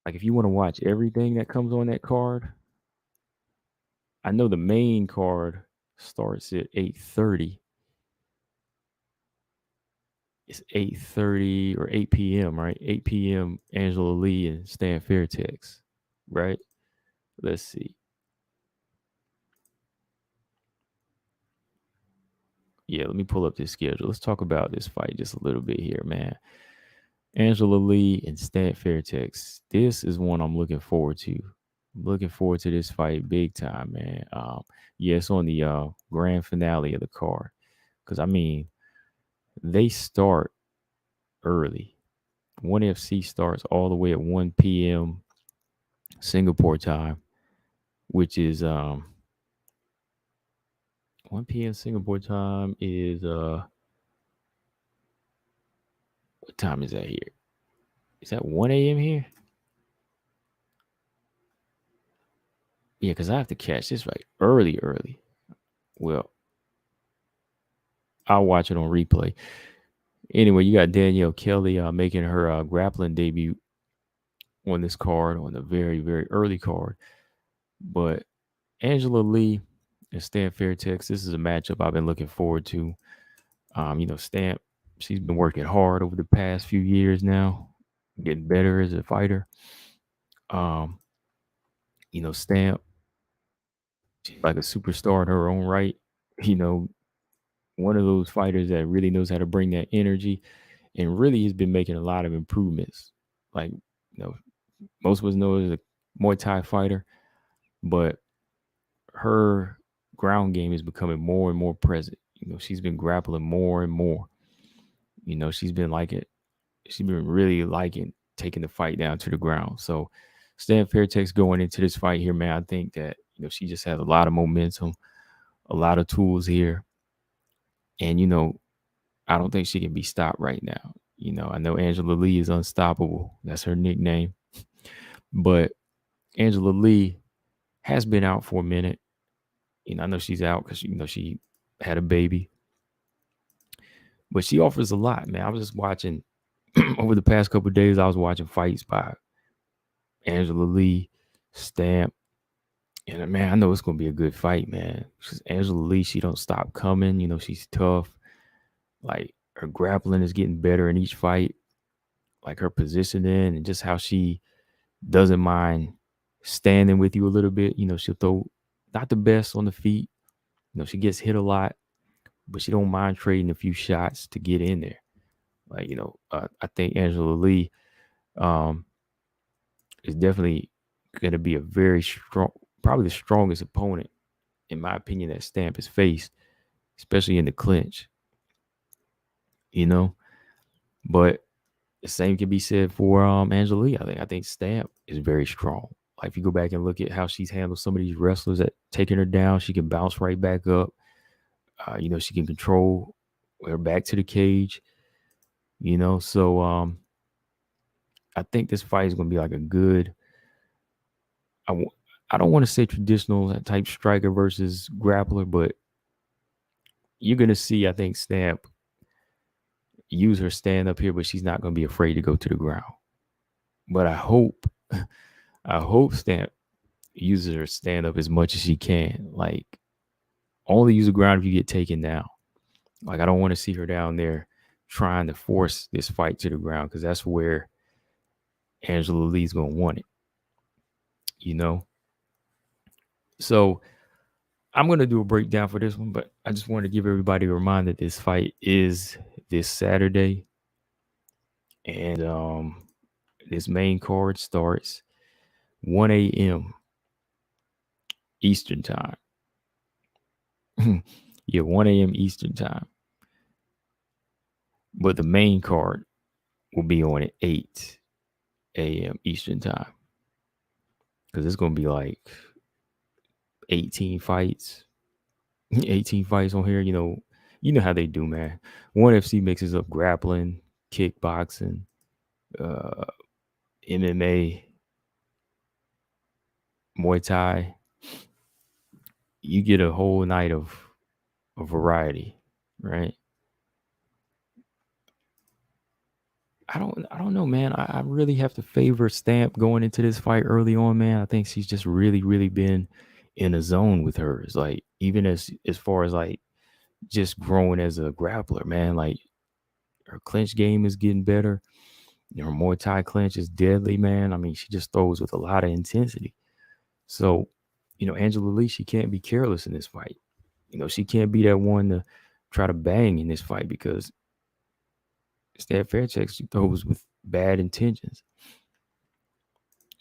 A: Like, if you want to watch everything that comes on that card, I know the main card starts at 8:30. It's 8:30 or 8 p.m., right? 8 p.m. Angela Lee and Stan Fairtex, right? Let's see. Yeah, let me pull up this schedule. Let's talk about this fight just a little bit here, man. Angela Lee and Stan Fairtex. This is one I'm looking forward to. I'm looking forward to this fight big time, man. Yeah, it's on the grand finale of the card. Because, I mean, they start early. 1FC starts all the way at 1 p.m. Singapore time, which is 1 p.m. Singapore time is what time is that here? Is that 1 a.m. here? Yeah, because I have to catch this right early. Well, I'll watch it on replay. Anyway, you got Danielle Kelly making her grappling debut on this card, on the very, very early card. But Angela Lee and Stan Fairtex, this is a matchup I've been looking forward to. Stan, she's been working hard over the past few years now, getting better as a fighter. Stan, she's like a superstar in her own right. One of those fighters that really knows how to bring that energy and really has been making a lot of improvements. Like, most of us know as a Muay Thai fighter, but her ground game is becoming more and more present. She's been grappling more and more. She's been really liking taking the fight down to the ground. So Stan Fairtex going into this fight here, man, I think that, she just has a lot of momentum, a lot of tools here. And, I don't think she can be stopped right now. I know Angela Lee is unstoppable. That's her nickname. But Angela Lee has been out for a minute. I know she's out because, she had a baby. But she offers a lot, man. I was just watching over the past couple of days. I was watching fights by Angela Lee, Stamp. And, man, I know it's going to be a good fight, man. Because Angela Lee, she don't stop coming. She's tough. Like, her grappling is getting better in each fight. Like, her positioning and just how she doesn't mind standing with you a little bit. She'll throw not the best on the feet. She gets hit a lot, but she don't mind trading a few shots to get in there. Like, I think Angela Lee is definitely going to be a very strong, probably the strongest opponent, in my opinion, that Stamp has faced, especially in the clinch. But the same can be said for Angela Lee. I think Stamp is very strong. Like, if you go back and look at how she's handled some of these wrestlers that taking her down, she can bounce right back up. She can control her back to the cage. So I think this fight is going to be like a good. I don't want to say traditional type striker versus grappler, but you're going to see, I think, Stamp use her stand up here, but she's not going to be afraid to go to the ground. But I hope Stamp uses her stand up as much as she can. Like, only use the ground if you get taken down. Like, I don't want to see her down there trying to force this fight to the ground, because that's where Angela Lee's going to want it. So I'm going to do a breakdown for this one, but I just want to give everybody a reminder that this fight is this Saturday. And this main card starts 1 a.m. Eastern time. Yeah, 1 a.m. Eastern time. But the main card will be on at 8 a.m. Eastern time. Because it's going to be like 18 fights. 18 fights on here. You know how they do, man. ONE FC mixes up grappling, kickboxing, MMA, Muay Thai. You get a whole night of variety, right? I don't know, man. I really have to favor Stamp going into this fight early on, man. I think she's just really, really been in a zone with hers. Like, even as far as like just growing as a grappler, man. Like, her clinch game is getting better. Her Muay Thai clinch is deadly, man. I mean, she just throws with a lot of intensity. So, Angela Lee, she can't be careless in this fight. She can't be that one to try to bang in this fight, because Stamp Fairtex, she throws with bad intentions.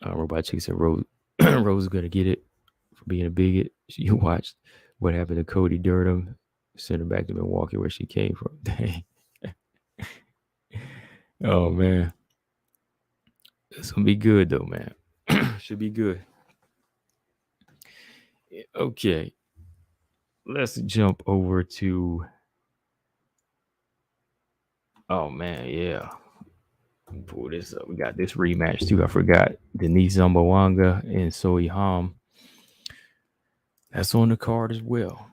A: Robot Chick said Rose Rose is gonna get it for being a bigot. She watched what happened to Cody Durham, sent her back to Milwaukee where she came from. Dang. Oh man. It's gonna be good though, man. Should be good. Okay. Let's jump over to. Oh man, yeah. Pull this up. We got this rematch too. I forgot. Denise Zambawanga and Soy Ham. That's on the card as well.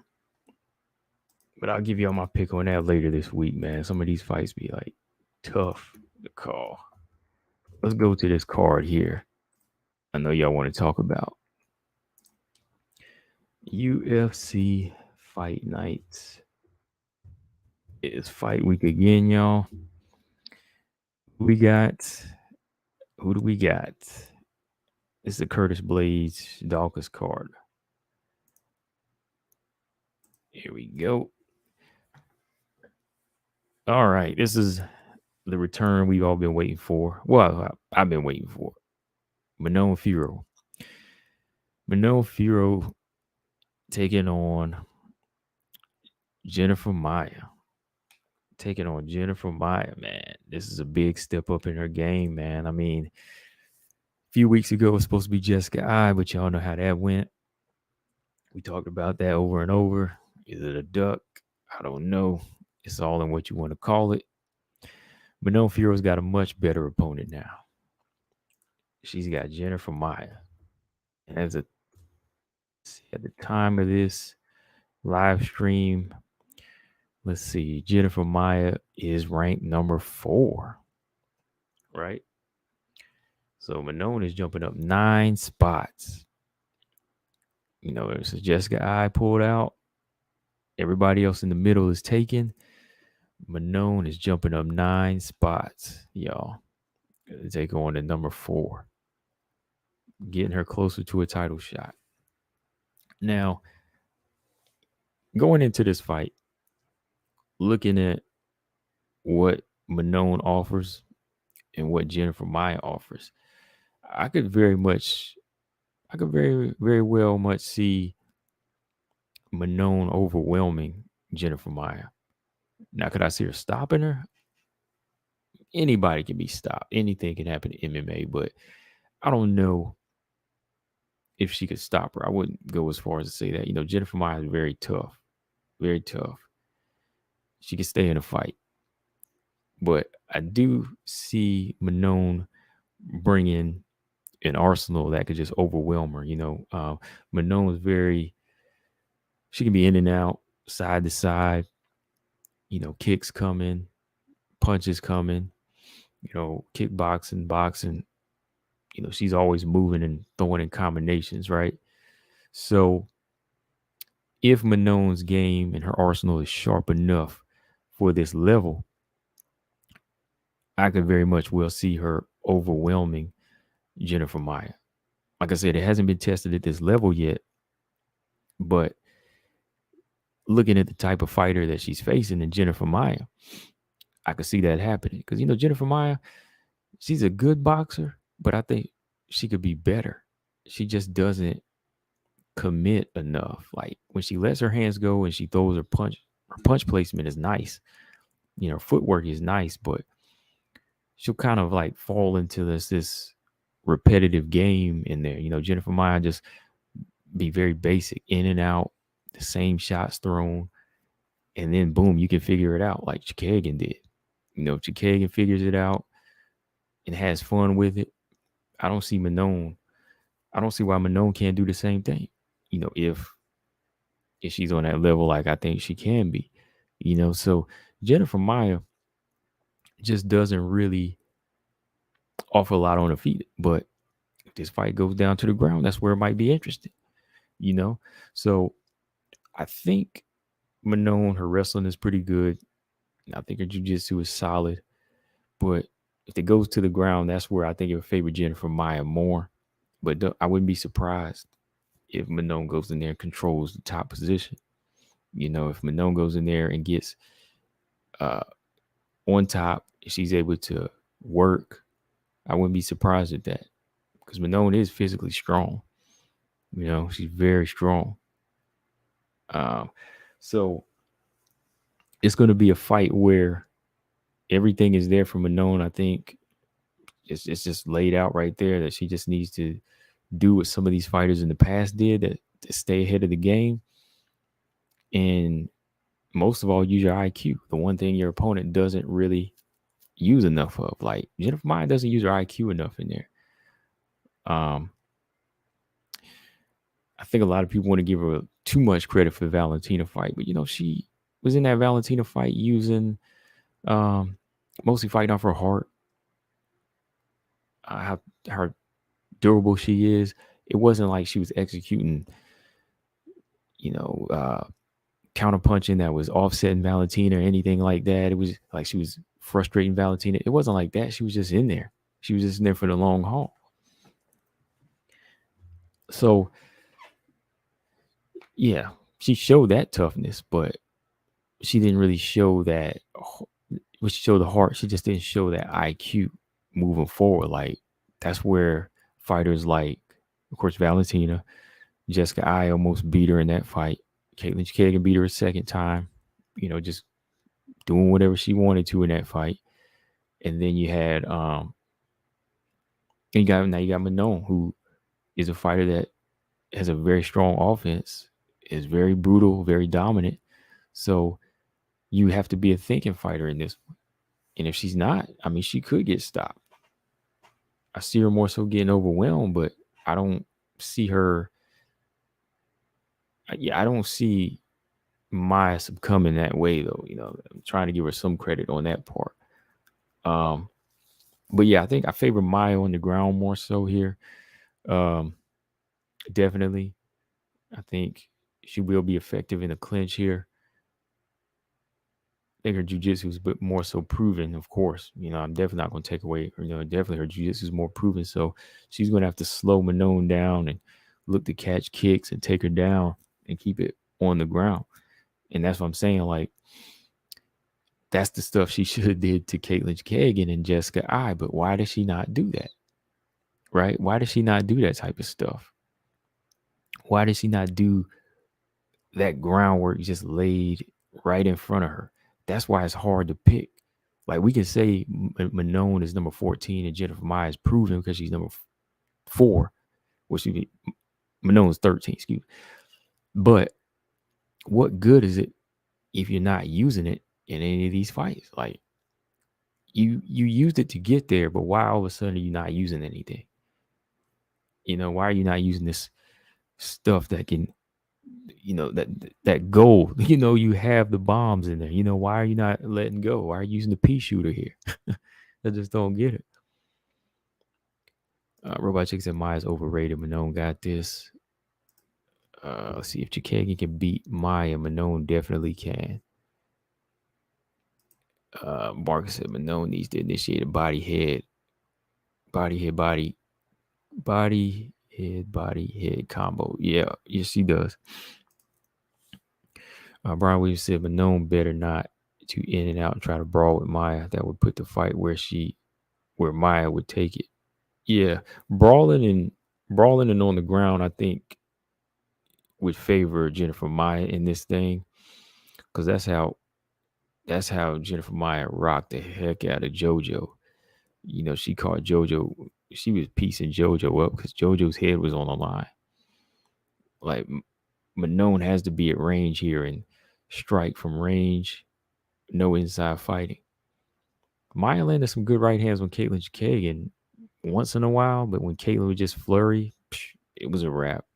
A: But I'll give y'all my pick on that later this week, man. Some of these fights be like tough to call. Let's go to this card here. I know y'all want to talk about UFC Fight Night. It's fight week again, y'all. Who do we got? It's the Curtis Blades Dawkins card. Here we go. All right. This is the return we've all been waiting for. Well, I've been waiting for. Manon Fiorot. Manon Fiorot taking on Jennifer Maia. Taking on Jennifer Maia, man. This is a big step up in her game, man. I mean, a few weeks ago it was supposed to be Jessica I, but y'all know how that went. We talked about that over and over. Is it a duck? I don't know. It's all in what you want to call it. Manon Fiorot's got a much better opponent now. She's got Jennifer Maia. And at the time of this live stream, let's see, Jennifer Maia is ranked number 4. Right? So Manon is jumping up 9 spots. So Jessica I pulled out. Everybody else in the middle is taken. Manon is jumping up 9 spots, y'all. Take on to number 4. Getting her closer to a title shot. Now, going into this fight, looking at what Manon offers and what Jennifer Maia offers, I could very well much see Manon overwhelming Jennifer Maia. Now, could I see her stopping her? Anybody can be stopped. Anything can happen in MMA, but I don't know if she could stop her. I wouldn't go as far as to say that. Jennifer Maia is very tough. Very tough. She can stay in a fight. But I do see Manon bringing an arsenal that could just overwhelm her. Manon is she can be in and out, side to side, kicks coming, punches coming, kickboxing, boxing. She's always moving and throwing in combinations, right? So if Manon's game and her arsenal is sharp enough for this level, I could very much well see her overwhelming Jennifer Maia. Like I said, it hasn't been tested at this level yet, but looking at the type of fighter that she's facing in Jennifer Maia, I could see that happening. Because, Jennifer Maia, she's a good boxer, but I think she could be better. She just doesn't commit enough. Like when she lets her hands go and she throws her punch placement is nice. Her footwork is nice, but she'll kind of like fall into this repetitive game in there. Jennifer Maia just be very basic, in and out, the same shots thrown, and then boom, you can figure it out like Chikagan did. If Chikagan figures it out and has fun with it, I don't see why Manon can't do the same thing. If she's on that level, like I think she can be. So Jennifer Maia just doesn't really offer a lot on her feet. But if this fight goes down to the ground, that's where it might be interesting. So I think Manon, her wrestling is pretty good. I think her jiu-jitsu is solid. But if it goes to the ground, that's where I think it would favor Jennifer Maia more. But I wouldn't be surprised if Manon goes in there and controls the top position. If Manon goes in there and gets on top, she's able to work, I wouldn't be surprised at that. Because Manon is physically strong. She's very strong. So it's going to be a fight where everything is there for Manon. I think it's just laid out right there that she just needs to do what some of these fighters in the past did to stay ahead of the game. And most of all, use your IQ. The one thing your opponent doesn't really use enough of. Like Jennifer Maia doesn't use her IQ enough in there. I think a lot of people want to give her too much credit for the Valentina fight, but she was in that Valentina fight using mostly fighting off her heart. How durable she is. It wasn't like she was executing, counterpunching that was offsetting Valentina or anything like that. It was like she was frustrating Valentina. It wasn't like that. She was just in there. She was just in there for the long haul. So, yeah, she showed that toughness, but she didn't really show that. She showed the heart. She just didn't show that IQ moving forward. Like that's where fighters like, of course, Valentina, Jessica I almost beat her in that fight. Caitlin Chikagan beat her a second time, just doing whatever she wanted to in that fight. And then you had you got Manon, who is a fighter that has a very strong offense, is very brutal, very dominant. So you have to be a thinking fighter in this one. And if she's not, she could get stopped. I see her more so getting overwhelmed, but I don't see her. I don't see Maia succumbing that way, though. I'm trying to give her some credit on that part. But yeah, I think I favor Maia on the ground more so here. Definitely. I think she will be effective in a clinch here. I think her jiu-jitsu is a bit more so proven, of course. I'm definitely not going to take away, definitely her jiu-jitsu is more proven. So she's going to have to slow Manon down and look to catch kicks and take her down and keep it on the ground. And that's what I'm saying. Like, that's the stuff she should have did to Caitlin Kagan and Jessica I. But why does she not do that? Right? Why does she not do that type of stuff? Why does she not do that groundwork just laid right in front of her? That's why it's hard to pick. Like we can say Manon is number 14 and Jennifer Maia is proven because she's number 4. Well, she be Manon's 13, excuse me. But what good is it if you're not using it in any of these fights? Like you used it to get there, but why all of a sudden are you not using anything? You know, why are you not using this stuff that can, you know, that gold? You know, you have the bombs in there. You know, why are you not letting go? Why are you using the pea shooter here? I just don't get it. Robot Chick said Maia's overrated. Manon got this. Let's see if Chikagan can beat Maia. Manon definitely can. Marcus said Manon needs to initiate a body head combo. Yeah, yes, he does. Brian Williams said Manon better not to in and out and try to brawl with Maia. That would put the fight where Maia would take it. Yeah, brawling and on the ground, I think would favor Jennifer Maia in this thing, because that's how Jennifer Maia rocked the heck out of JoJo. You know, she caught JoJo. She was piecing JoJo up because JoJo's head was on the line. Like Manon has to be at range here and strike from range, no inside fighting. Maia landed some good right hands on Caitlin Kagan once in a while, but when Caitlin would just flurry, it was a wrap.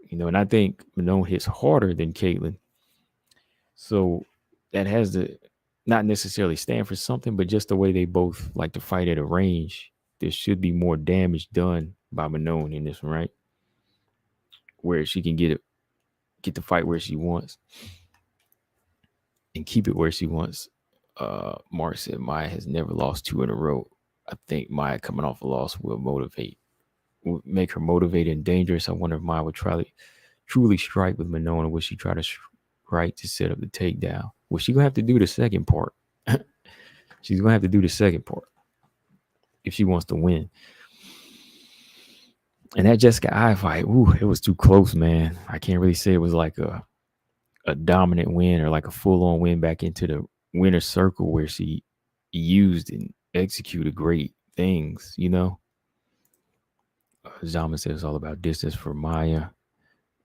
A: You know, and I think Manon hits harder than Caitlin. So that has to not necessarily stand for something, but just the way they both like to fight at a range, there should be more damage done by Manon in this one, right? Where she can get the fight where she wants and keep it where she wants. Mark said Maia has never lost 2 in a row. I think Maia coming off a loss will make her motivated and dangerous. I wonder if Maia would truly strike with Manon, or would she try to strike to set up the takedown? Well, she's gonna have to do the second part. She's gonna have to do the second part if she wants to win. And that Jessica I fight, it was too close, man. I can't really say it was like a dominant win or like a full-on win back into the winner's circle where she used and executed great things, you know. Zalman says it's all about distance for Maia.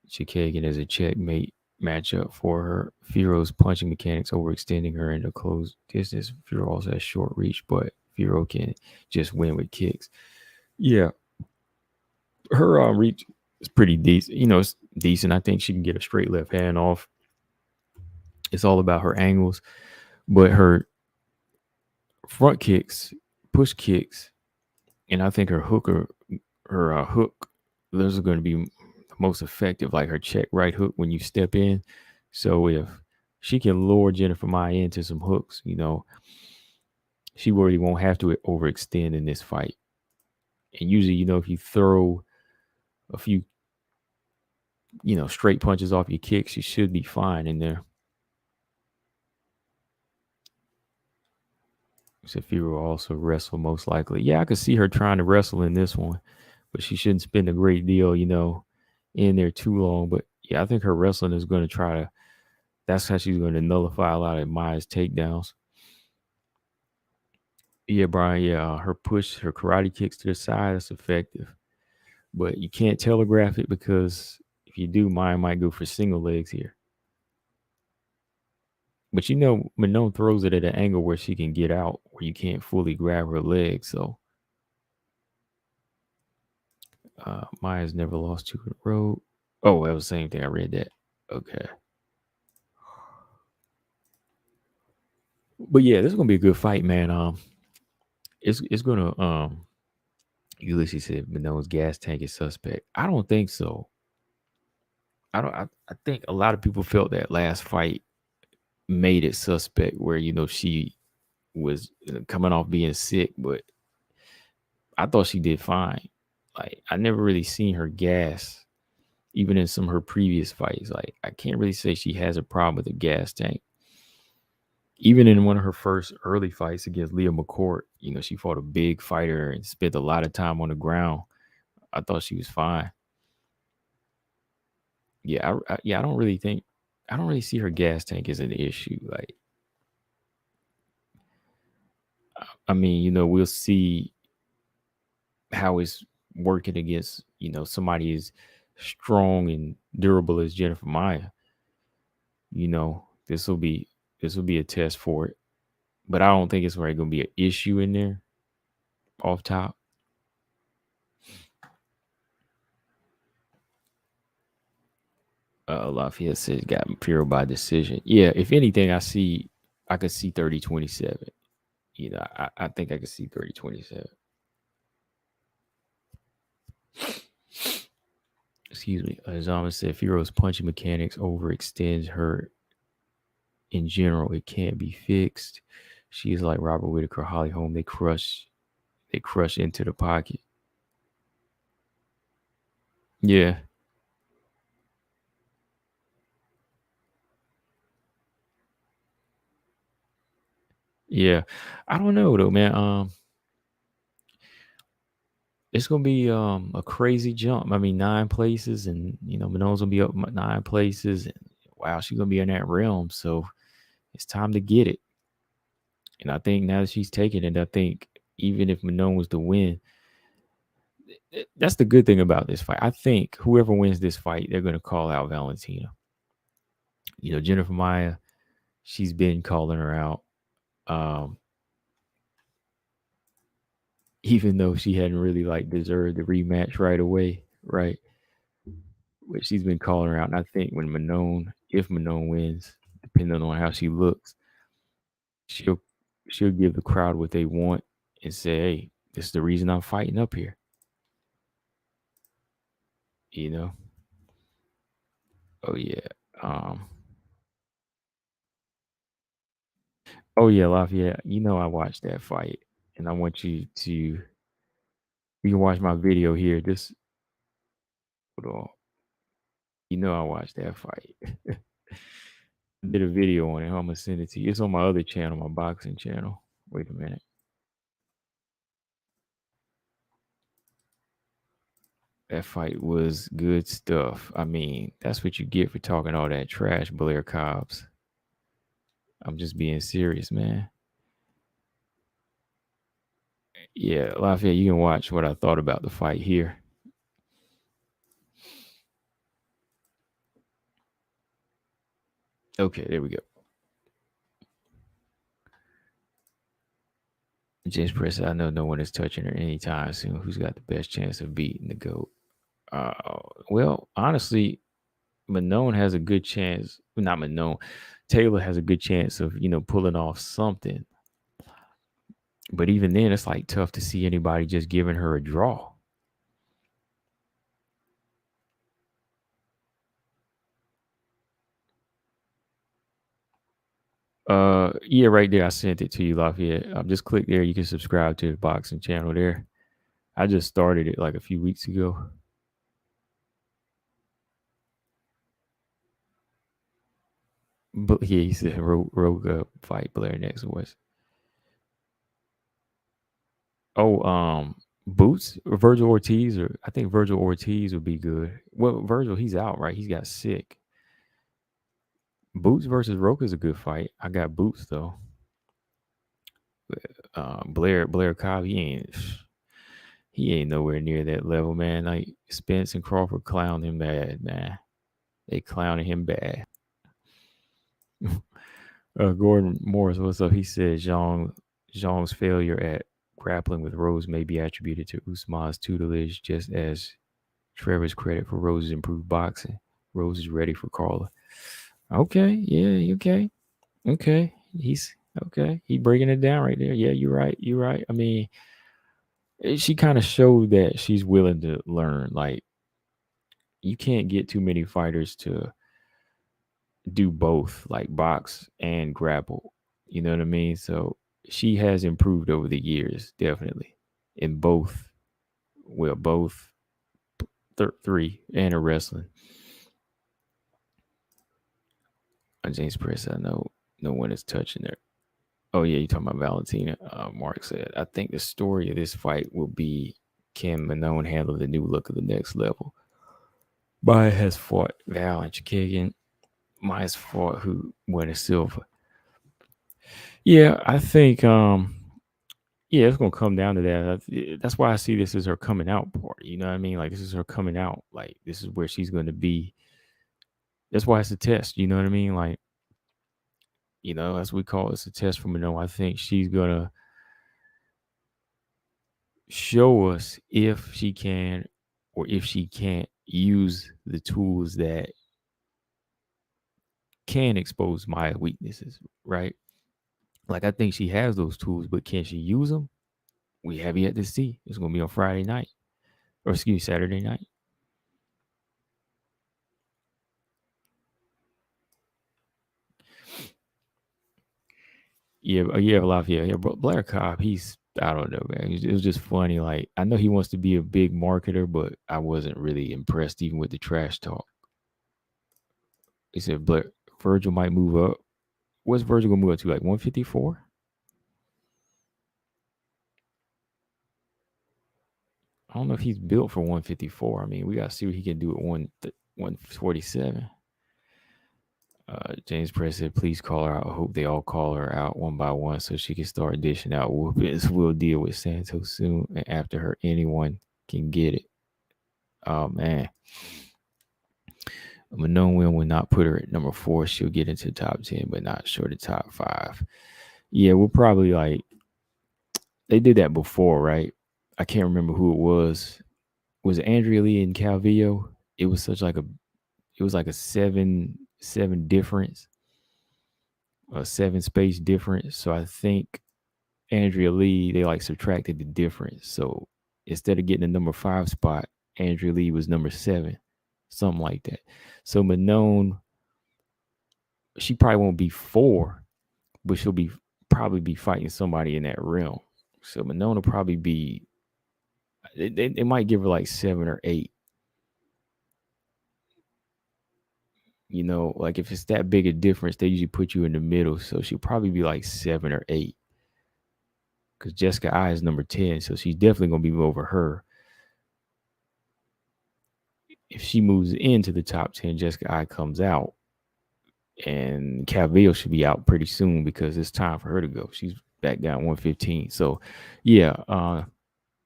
A: Chikagan is a checkmate matchup for her. Fiorot's punching mechanics overextending her into close distance. Fiorot also has short reach, but Fiorot can just win with kicks. Yeah. Her reach is pretty decent. You know, it's decent. I think she can get a straight left hand off. It's all about her angles. But her front kicks, push kicks, and I think her hook, those are going to be the most effective, like her check right hook when you step in. So if she can lure Jennifer Maia into some hooks, you know, she really won't have to overextend in this fight. And usually, you know, if you throw a few, you know, straight punches off your kicks, you should be fine in there. Safira will also wrestle most likely. Yeah, I could see her trying to wrestle in this one, but she shouldn't spend a great deal, you know, in there too long. But yeah, I think her wrestling is going to that's how she's going to nullify a lot of Maia's takedowns. Yeah, Brian, yeah, her karate kicks to the side, that's effective. But you can't telegraph it because if you do, Maia might go for single legs here. But you know, Manon throws it at an angle where she can get out, where you can't fully grab her legs. So Maia's never lost 2 in a row. Oh, that was the same thing. I read that. Okay. But yeah, this is gonna be a good fight, man. It's gonna Ulysses said Manon's gas tank is suspect. I don't think so. I think a lot of people felt that last fight made it suspect, where you know she was coming off being sick, but I thought she did fine. Like I never really seen her gas, even in some of her previous fights. Like, I can't really say she has a problem with the gas tank. Even in one of her first early fights against Leah McCourt, she fought a big fighter and spent a lot of time on the ground. I thought she was fine. Yeah, I don't really see her gas tank as an issue. Like, I mean, we'll see how it's working against, somebody as strong and durable as Jennifer Maia. This will be a test for it. But I don't think it's really going to be an issue in there off top. Lafayette says got Fiorot by decision. Yeah, if anything, I could see 30-27. I think I could see 30-27. Excuse me. Zama said Fiorot's punching mechanics overextends her in general. It can't be fixed. She's like Robert Whitaker, Holly Holm. They crush into the pocket. Yeah. Yeah. I don't know though, man. It's gonna be a crazy jump. I mean, 9 places, and Manone's gonna be up 9 places, and wow, she's gonna be in that realm. So it's time to get it. And I think now that she's taking it, I think even if Manone was to win, that's the good thing about this fight. I think whoever wins this fight, they're gonna call out Valentina. Jennifer Maia, she's been calling her out. Even though she hadn't really deserved the rematch right away, right? But she's been calling her out. And I think if Manone wins, depending on how she looks, she'll give the crowd what they want and say, hey, this is the reason I'm fighting up here. Oh yeah. Oh yeah, Lafayette. I watched that fight. And I want you can watch my video here. Just hold on. I watched that fight. I did a video on it. I'm gonna send it to you. It's on my other channel, my boxing channel. Wait a minute. That fight was good stuff. I mean, that's what you get for talking all that trash, Blair Cobbs. I'm just being serious, man. Yeah, Lafayette, you can watch what I thought about the fight here. Okay, there we go. James Press, I know no one is touching her anytime soon. Who's got the best chance of beating the GOAT? Well, honestly, Manone has a good chance. Not Manone. Taylor has a good chance of, pulling off something. But even then, it's tough to see anybody just giving her a draw. Yeah, right there. I sent it to you, Lafayette. Just click there. You can subscribe to the boxing channel there. I just started it a few weeks ago. But yeah, he said Rogue fight Blair next was. Oh, Boots or Virgil Ortiz, or I think Virgil Ortiz would be good. Well, Virgil, he's out, right? He's got sick. Boots versus Roca is a good fight. I got Boots though. Blair Cobb, he ain't nowhere near that level, man. Like Spence and Crawford clowned him bad, man. They clowning him bad. Gordon Morris, what's up? He said Zhang's failure at grappling with Rose may be attributed to Usman's tutelage, just as Trevor's credit for Rose's improved boxing. Rose is ready for Carla. Okay, yeah, okay. He's okay. He breaking it down right there. Yeah, you're right. I mean, she kind of showed that she's willing to learn. Like, you can't get too many fighters to do both, like box and grapple. You know what I mean? So she has improved over the years, definitely, in both 3 and her wrestling. James Press, I know no one is touching her. Oh yeah, you talking about Valentina? Mark said, I think the story of this fight will be, can Manon handle the new look of the next level? Maia has fought Val and Chikagan. Maia's fought who won a silver. Yeah, I think yeah, it's gonna come down to that. That's why I see this as her coming out part. You know what I mean? Like this is her coming out. Like this is where she's gonna be. That's why it's a test. You know what I mean? Like, as we call it, it's a test for Manon. I think she's gonna show us if she can or if she can't use the tools that can expose Maya weaknesses, right? Like I think she has those tools, but can she use them? We have yet to see. It's gonna be on Friday night, or excuse me, Saturday night. Yeah, yeah, Lafayette. Yeah, but Blair Cobb, I don't know, man. It was just funny. Like I know he wants to be a big marketer, but I wasn't really impressed even with the trash talk. He said Blair Virgil might move up. What's Virgil gonna move up to? Like 154? I don't know if he's built for 154. I mean, we gotta see what he can do at 147. James Press said, please call her out. I hope they all call her out one by one so she can start dishing out whoopings. We'll deal with Santos soon. And after her, anyone can get it. Oh, man. Manon Win will not put her at number 4. She'll get into the top 10, but not sure the top 5. Yeah, we'll probably they did that before, right? I can't remember who it was. Was it Andrea Lee and Calvillo? It was like a seven difference, a 7 space difference. So I think Andrea Lee, they subtracted the difference. So instead of getting the number 5 spot, Andrea Lee was number 7, something like that. So Manon, she probably won't be 4, but she'll probably be fighting somebody in that realm. So Manon will probably be, they might give her 7 or 8. If it's that big a difference, they usually put you in the middle. So she'll probably be 7 or 8. Because Jessica I is number 10. So she's definitely going to be over her. If she moves into the top 10, Jessica I comes out. And Calvillo should be out pretty soon because it's time for her to go. She's back down 115. So, yeah,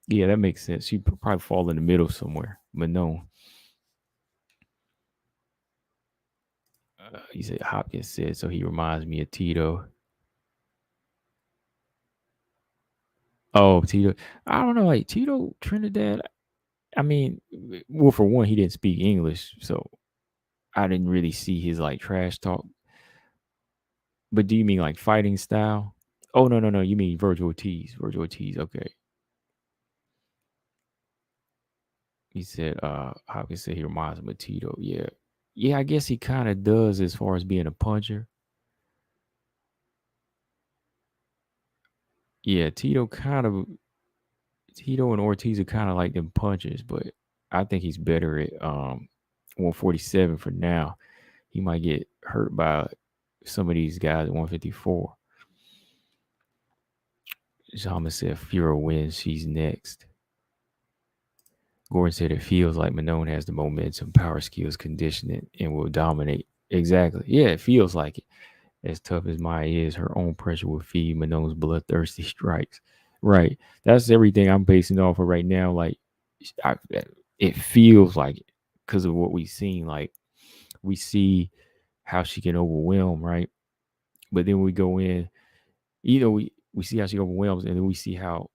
A: that makes sense. She probably fall in the middle somewhere. Manon. He said Hopkins said so. He reminds me of Tito. Oh, Tito. I don't know. Tito Trinidad. I mean, well, for one, he didn't speak English, so I didn't really see his trash talk. But do you mean fighting style? Oh no. You mean Virgil Ortiz? Virgil Ortiz. Okay. He said, Hopkins said he reminds him of Tito. Yeah. Yeah, I guess he kind of does as far as being a puncher. Yeah, Tito and Ortiz are kind of like them punchers, but I think he's better at 147 for now. He might get hurt by some of these guys at 154. Jama said Fiorot wins. She's next. Gordon said it feels like Manon has the momentum, power skills, conditioning, and will dominate. Exactly. Yeah, it feels like it. As tough as Maia is, her own pressure will feed Manon's bloodthirsty strikes. Right. That's everything I'm basing off of right now. It feels like it because of what we've seen. We see how she can overwhelm, right? But then we go in, we see how she overwhelms, and then we see how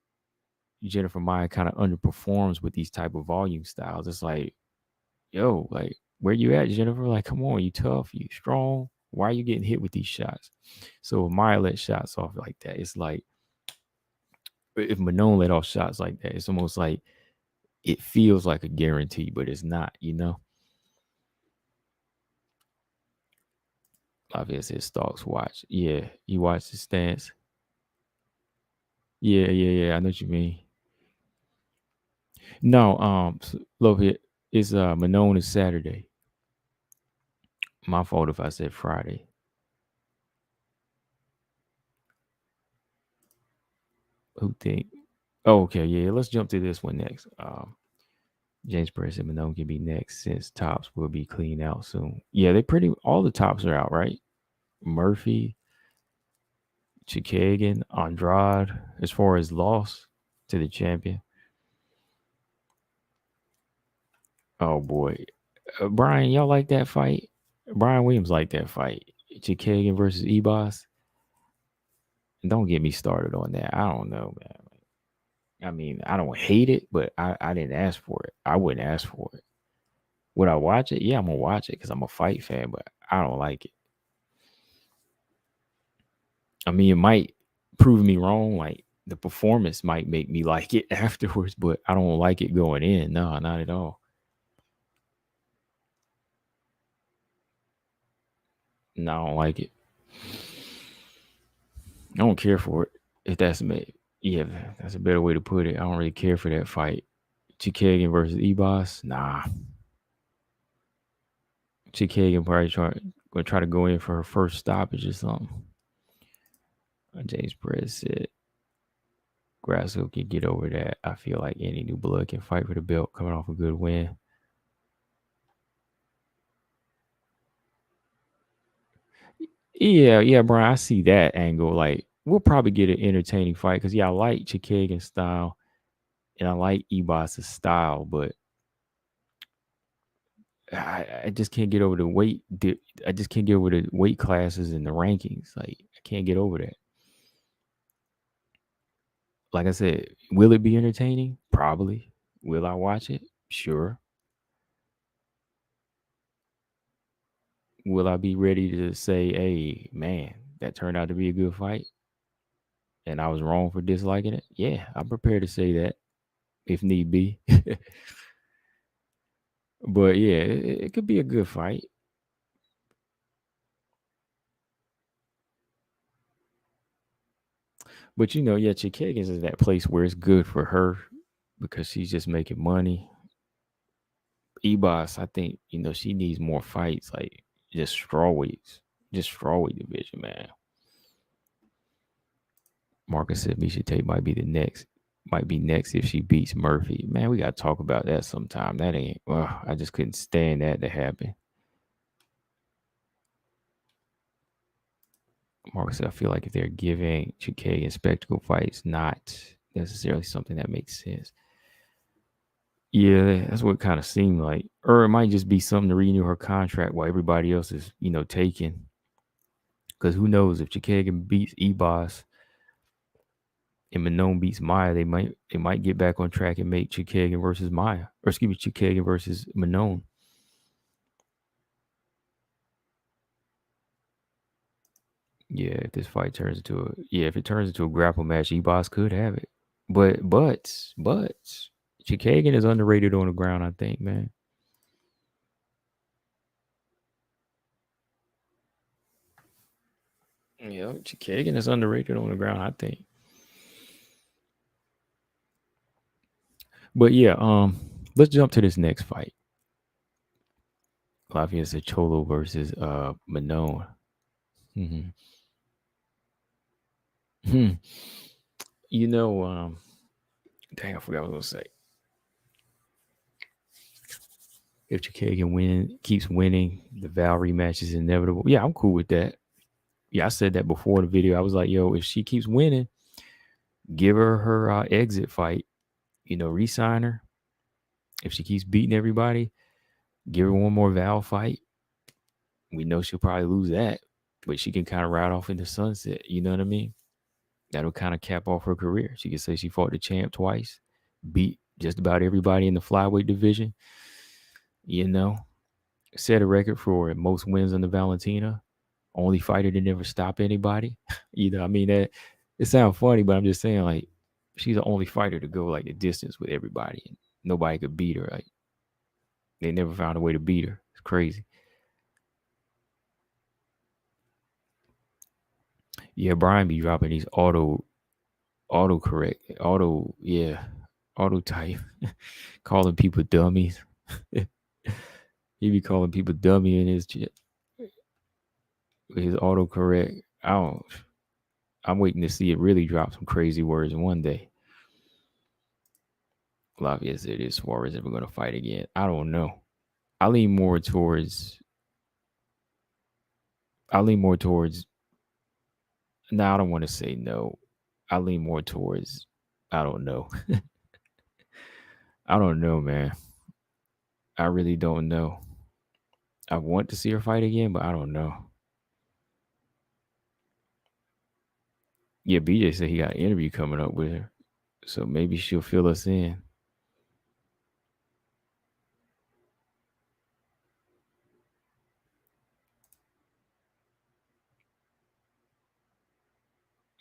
A: Jennifer Maia kind of underperforms with these type of volume styles. It's yo, where you at, Jennifer? Come on, you tough, you strong. Why are you getting hit with these shots? So if Maia let shots off like that, it's if Manon let off shots like that, it's almost like it feels like a guarantee, but it's not, Obviously, Stalks watch. Yeah, you watch the stance. Yeah. I know what you mean. No, love it. It's Manon is Saturday. My fault if I said Friday. Who think? Oh, okay, yeah. Let's jump to this one next. James Perez and Manon can be next since tops will be cleaned out soon. Yeah, they pretty all the tops are out, right? Murphy, Chikagan, Andrade, as far as loss to the champion. Oh boy. Brian, y'all like that fight? Brian Williams liked that fight. Chikagan versus Ebos. Don't get me started on that. I don't know, man. I mean, I don't hate it, but I didn't ask for it. I wouldn't ask for it. Would I watch it? Yeah, I'm gonna watch it because I'm a fight fan, but I don't like it. I mean, it might prove me wrong. Like the performance might make me like it afterwards, but I don't like it going in. No, not at all. No, I don't like it. I don't care for it. If that's me, yeah, that's a better way to put it. I don't really care for that fight. Chikagan versus Ebos, nah. Chikagan probably gonna try to go in for her first stoppage or something. James Perez said Grasso can get over that. I feel like any new blood can fight for the belt coming off a good win. Yeah, Brian, I see that angle. Like, we'll probably get an entertaining fight because, yeah, I like Chikagan's style and I like Ebos' style, but I just can't get over the weight. I just can't get over the weight classes and the rankings. Like, I can't get over that. Like I said, will it be entertaining? Probably. Will I watch it? Sure. Will I be ready to say, hey, man, that turned out to be a good fight and I was wrong for disliking it? Yeah, I'm prepared to say that if need be. But yeah, it could be a good fight. But yeah, Chikagan's is that place where it's good for her because she's just making money. Ebos, I think, she needs more fights, like just strawweights, just strawweight division, man. Marcus said Misha Tate might be next if she beats Murphy. Man, we gotta talk about that sometime. That ain't I just couldn't stand that to happen. Marcus said, I feel like if they're giving Chikagan spectacle fights, not necessarily something that makes sense. Yeah, that's what it kind of seemed like. Or it might just be something to renew her contract while everybody else is, taken. Because who knows if Chikagan beats Ebos and Manon beats Maia, they might get back on track and make Chikagan versus Maia. Or excuse me, Chikagan versus Manon. Yeah, if this fight turns into if it turns into a grapple match, Ebos could have it. But Chikagan is underrated on the ground, I think, man. Yeah, Chikagan is underrated on the ground, I think. But yeah, let's jump to this next fight. Lavia Cholo versus Manon. Mm-hmm. you know, dang, I forgot what I was gonna say. If Chikagan keeps winning, the Val rematch is inevitable. Yeah, I'm cool with that. Yeah, I said that before the video. I was like, yo, if she keeps winning, give her exit fight. Resign her. If she keeps beating everybody, give her one more Val fight. We know she'll probably lose that, but she can kind of ride off into sunset. You know what I mean? That'll kind of cap off her career. She can say she fought the champ twice, beat just about everybody in the flyweight division. Set a record for most wins on the Valentina. Only fighter to never stop anybody. I mean, that it sounds funny, but I'm just saying, like, she's the only fighter to go like the distance with everybody. And nobody could beat her. Like, they never found a way to beat her. It's crazy. Yeah, Brian be dropping these auto correct, auto type, calling people dummies. He be calling people dummy in his chat with his autocorrect. I'm waiting to see it really drop some crazy words one day. Lavia said, "Is Suarez ever going to fight again?" I don't know. I lean more towards. I lean more towards. No, I don't want to say no. I lean more towards. I don't know. I don't know, man. I really don't know. I want to see her fight again, but I don't know. Yeah, BJ said he got an interview coming up with her, so maybe she'll fill us in.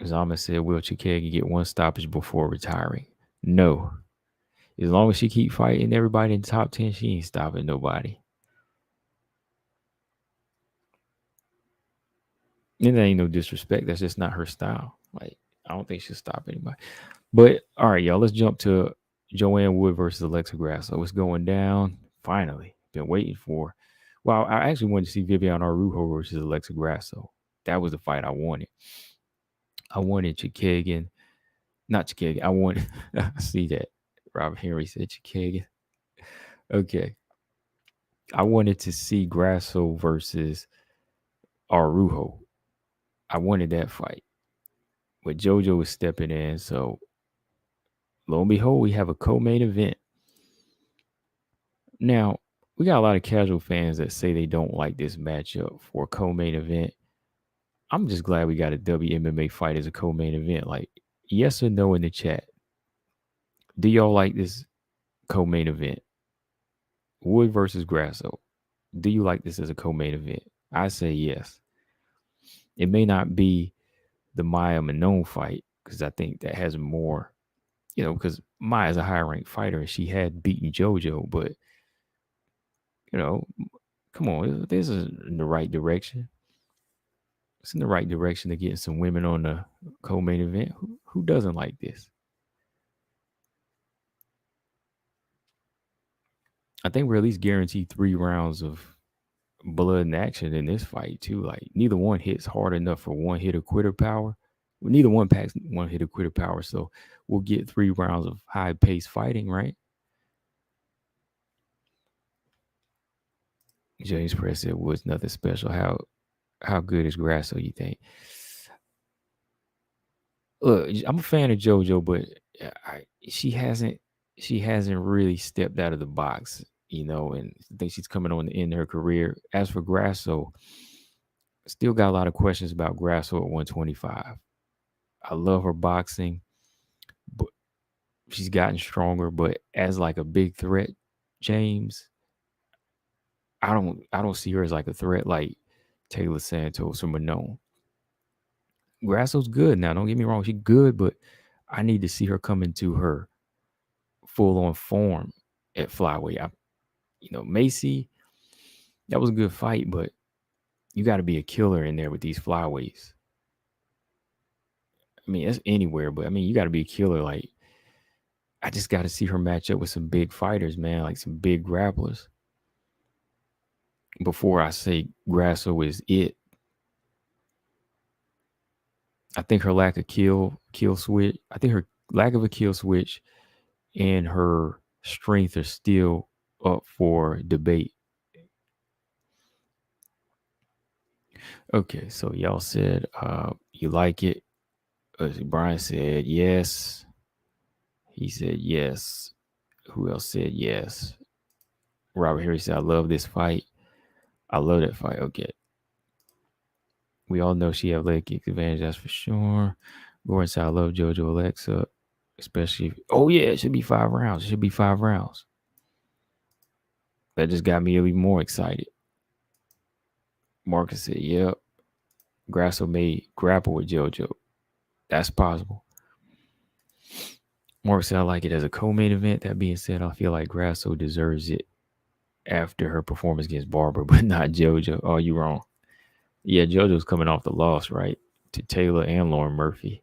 A: Zama said, "Will Chikagi get one stoppage before retiring?" No. As long as she keep fighting everybody in the top 10, she ain't stopping nobody. And that ain't no disrespect. That's just not her style. Like, I don't think she'll stop anybody. But all right, y'all, let's jump to Joanne Wood versus Alexa Grasso. It's going down. Finally. Been waiting for. Well, I actually wanted to see Viviane Araújo versus Alexa Grasso. That was the fight I wanted. I wanted Chikagan. Not Chikagan. I wanted. I see that. Robert Henry said Chikagan. Okay. I wanted to see Grasso versus Araújo. I wanted that fight. But JoJo was stepping in. So lo and behold, we have a co-main event. Now, we got a lot of casual fans that say they don't like this matchup for a co-main event. I'm just glad we got a WMMA fight as a co-main event. Like, yes or no in the chat. Do y'all like this co-main event? Wood versus Grasso. Do you like this as a co-main event? I say yes. It may not be the Maia Manon fight because I think that has more, because Maia's a higher ranked fighter and she had beaten JoJo, but come on, this is in the right direction. It's in the right direction to getting some women on the co-main event. Who doesn't like this? I think we're at least guaranteed 3 rounds of blood and action in this fight too. Like, neither one hits hard enough for one hitter quitter power. Well, neither one packs one hitter quitter power, so we'll get 3 rounds of high paced fighting, right? James Press said Woods nothing special. How good is Grasso, you think? Look, I'm a fan of JoJo, but she hasn't really stepped out of the box, and I think she's coming on the end of her career. As for Grasso, still got a lot of questions about Grasso at 125. I love her boxing, but she's gotten stronger. But as like a big threat, James, I don't see her as like a threat like Taylor Santos or Manon. Grasso's good now. Don't get me wrong, she's good, but I need to see her come into her full on form at flyweight. Macy, that was a good fight, but you got to be a killer in there with these flyweights. I mean, that's anywhere, but I mean, you got to be a killer. Like, I just got to see her match up with some big fighters, man, like some big grapplers. Before I say Grasso is it. I think her lack of kill switch. I think her lack of a kill switch and her strength are still up for debate. Okay, so y'all said you like it. Brian said yes. He said yes. Who else said yes? Robert Harris said, I love this fight. I love that fight. Okay. We all know she have leg kick advantage, that's for sure. Gordon said, I love JoJo Alexa, especially oh yeah, it should be 5 rounds. It should be 5 rounds. That just got me even more excited. Marcus said, yep. Grasso may grapple with JoJo. That's possible. Marcus said, I like it as a co-main event. That being said, I feel like Grasso deserves it after her performance against Barber, but not JoJo. Oh, you wrong. Yeah, JoJo's coming off the loss, right? To Taylor and Lauren Murphy.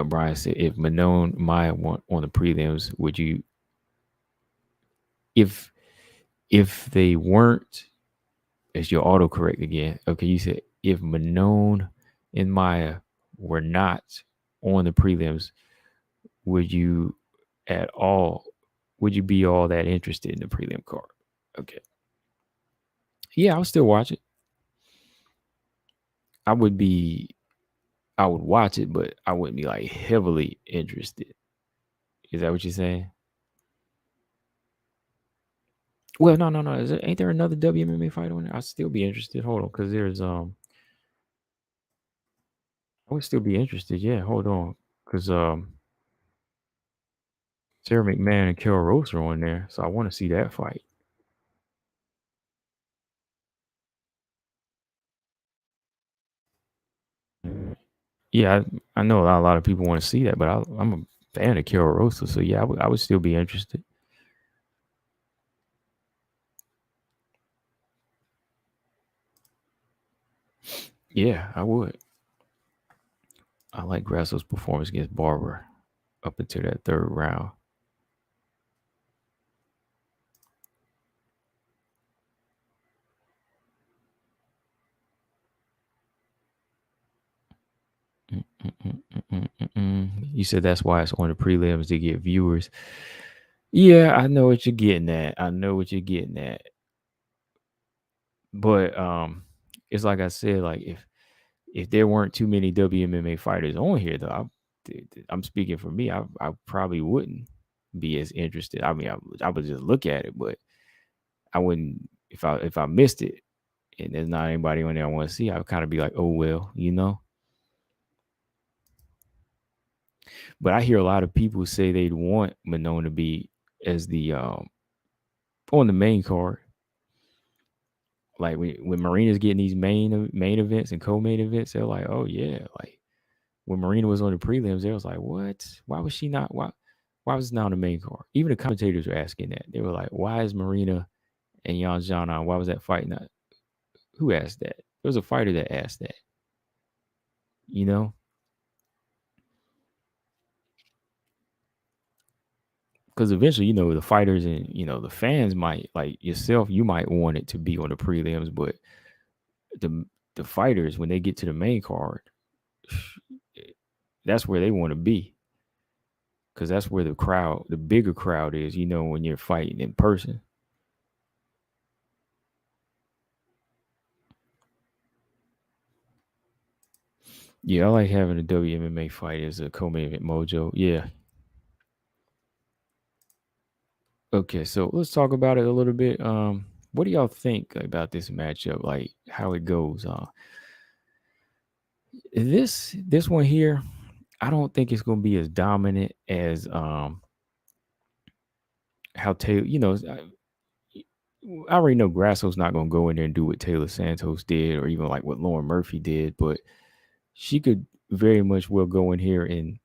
A: Brian said, if Manon Maia won on the prelims, would you if they weren't, as your autocorrect again. Okay, you said if Manon and Maia were not on the prelims, would you at all? Would you be all that interested in the prelim card? Okay. Yeah, I would still watch it. I would be. I would watch it, but I wouldn't be like heavily interested. Is that what you're saying? Well, no. Ain't there another WMMA fight on there? I'd still be interested. Hold on, because there's I would still be interested. Yeah, hold on, because Sarah McMahon and Carol Rose are on there, so I want to see that fight. Yeah, I know a lot of people want to see that, but I'm a fan of Carol Rosa, so yeah, I would still be interested. Yeah, I would. I like Grasso's performance against Barber up until that third round. You said that's why it's on the prelims to get viewers. Yeah, I know what you're getting at. I know what you're getting at. But it's like I said, like if there weren't too many WMMA fighters on here, though, I'm speaking for me. I probably wouldn't be as interested. I mean, I would just look at it, but I wouldn't if I missed it and there's not anybody on there I want to see. I would kind of be like, oh well, you know. But I hear a lot of people say they'd want Manon to be as the on the main card. Like when Marina's getting these main events and co-main events, they're like, oh yeah, like when Marina was on the prelims, they was like, what? Why was she not? Why was it not on the main card? Even the commentators were asking that. They were like, why is Marina and Jan Jana? Why was that fight not? Who asked that? There was a fighter that asked that. You know, because eventually, you know, the fighters and you know the fans might like yourself. You might want it to be on the prelims, but the the fighters when they get to the main card, that's where they want to be because that's where the bigger crowd is. You know, when you're fighting in person. Yeah, I like having a WMMA fight as a co-main event mojo. Yeah. Okay, so let's talk about it a little bit. What do y'all think about this matchup? Like how it goes? This one here, I don't think it's gonna be as dominant as how Taylor. You know, I already know Grasso's not gonna go in there and do what Taylor Santos did, or even like what Lauren Murphy did, but she could very much well go in here and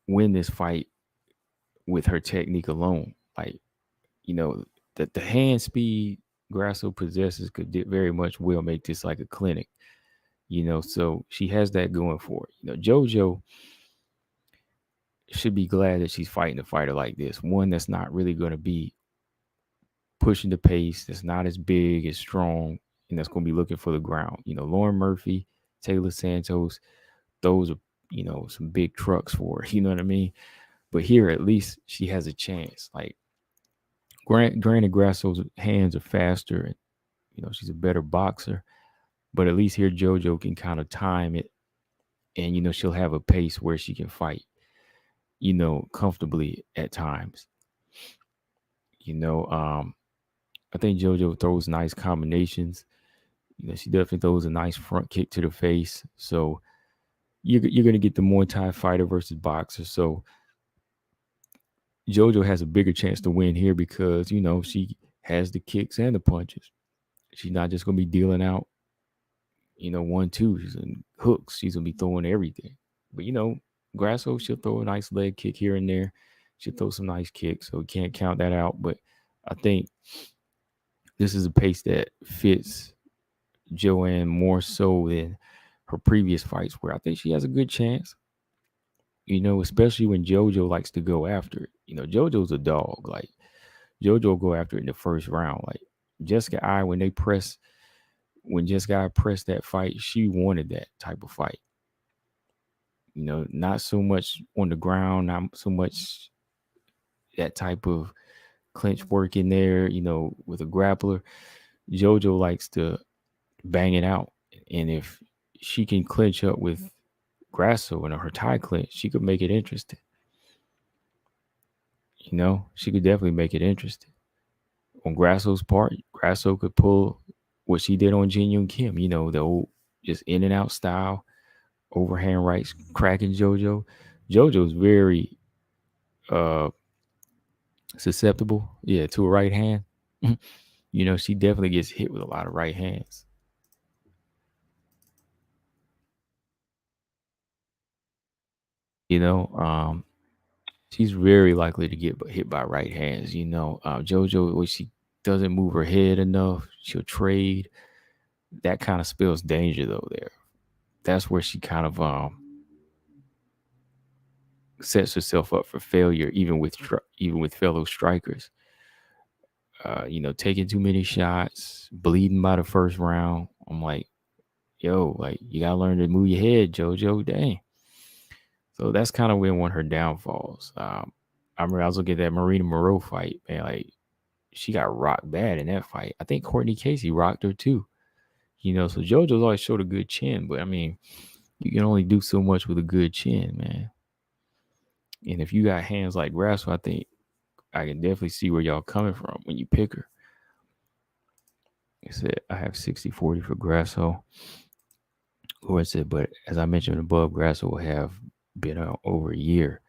A: win this fight with her technique alone. Like you know, that the hand speed Grasso possesses could very much well make this like a clinic, you know. So she has that going for it. You know, JoJo should be glad that she's fighting a fighter like this, one that's not really going to be pushing the pace, that's not as big, as strong, and that's going to be looking for the ground. You know, Lauren Murphy, Taylor Santos, those are, you know, some big trucks for her. You know what I mean? But here, at least she has a chance. Like, granted, Grasso's hands are faster, and you know she's a better boxer, but at least here JoJo can kind of time it, and you know she'll have a pace where she can fight, you know, comfortably at times. You know, I think JoJo throws nice combinations. You know, she definitely throws a nice front kick to the face. So you're going to get the Muay Thai fighter versus boxer. So JoJo has a bigger chance to win here because you know she has the kicks and the punches. She's not just going to be dealing out, you know, 1-2s and hooks. She's gonna be throwing everything. But you know, Grasso, she'll throw a nice leg kick here and there. She'll throw some nice kicks, so we can't count that out. But I think this is a pace that fits Joanne more so than her previous fights, where I think she has a good chance. You know, especially when JoJo likes to go after it. You know, JoJo's a dog. Like JoJo go after it in the first round. Like Jessica I when Jessica I pressed that fight, she wanted that type of fight. Not so much on the ground, not so much that type of clinch work in there, with a grappler. JoJo likes to bang it out. And if she can clinch up with Grasso and her tie clinch, she could make it interesting. She could definitely make it interesting. On Grasso's part, Grasso could pull what she did on Jin Young Kim, the old just in and out style, overhand rights, cracking JoJo. JoJo's very susceptible, to a right hand. She definitely gets hit with a lot of right hands. She's very likely to get hit by right hands. JoJo, when she doesn't move her head enough, she'll trade. That kind of spells danger, though. That's where she kind of sets herself up for failure, even with fellow strikers. Taking too many shots, bleeding by the first round. I'm like, yo, like you gotta learn to move your head, JoJo. Dang. So that's kind of when one of her downfalls. I remember I was looking at that Marina Moreau fight, man. Like she got rocked bad in that fight. I think Courtney Casey rocked her too. So JoJo's always showed a good chin, but I mean, you can only do so much with a good chin, man. And if you got hands like Grasso, I think I can definitely see where y'all coming from when you pick her. I said I have 60-40 for Grasso. Or I said, but as I mentioned above, Grasso will have been out over a year.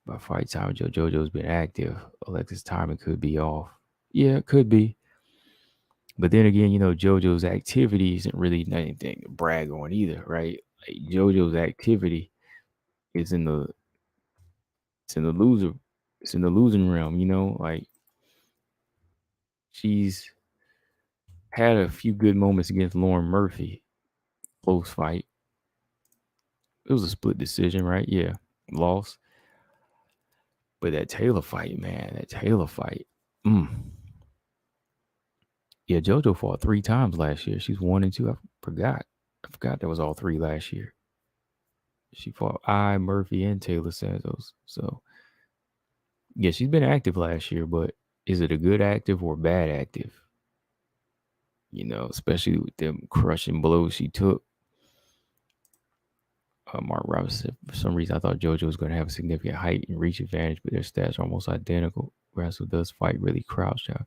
A: By fight time, JoJo's been active. Alexis timing could be off. Yeah, it could be. But then again, JoJo's activity isn't really anything to brag on either, right? Like JoJo's activity is it's in the loser, it's in the losing realm, like she's had a few good moments against Lauren Murphy. Close fight. It was a split decision, right? Yeah. Loss. But that Taylor fight, man, that Taylor fight. Yeah, JoJo fought 3 times last year. She's 1-2. I forgot that was all 3 last year. She fought Murphy, and Taylor Santos. So, yeah, she's been active last year, but is it a good active or bad active? Especially with them crushing blows she took. Mark Robinson, for some reason, I thought JoJo was going to have a significant height and reach advantage, but their stats are almost identical. Grasso does fight really crouched out.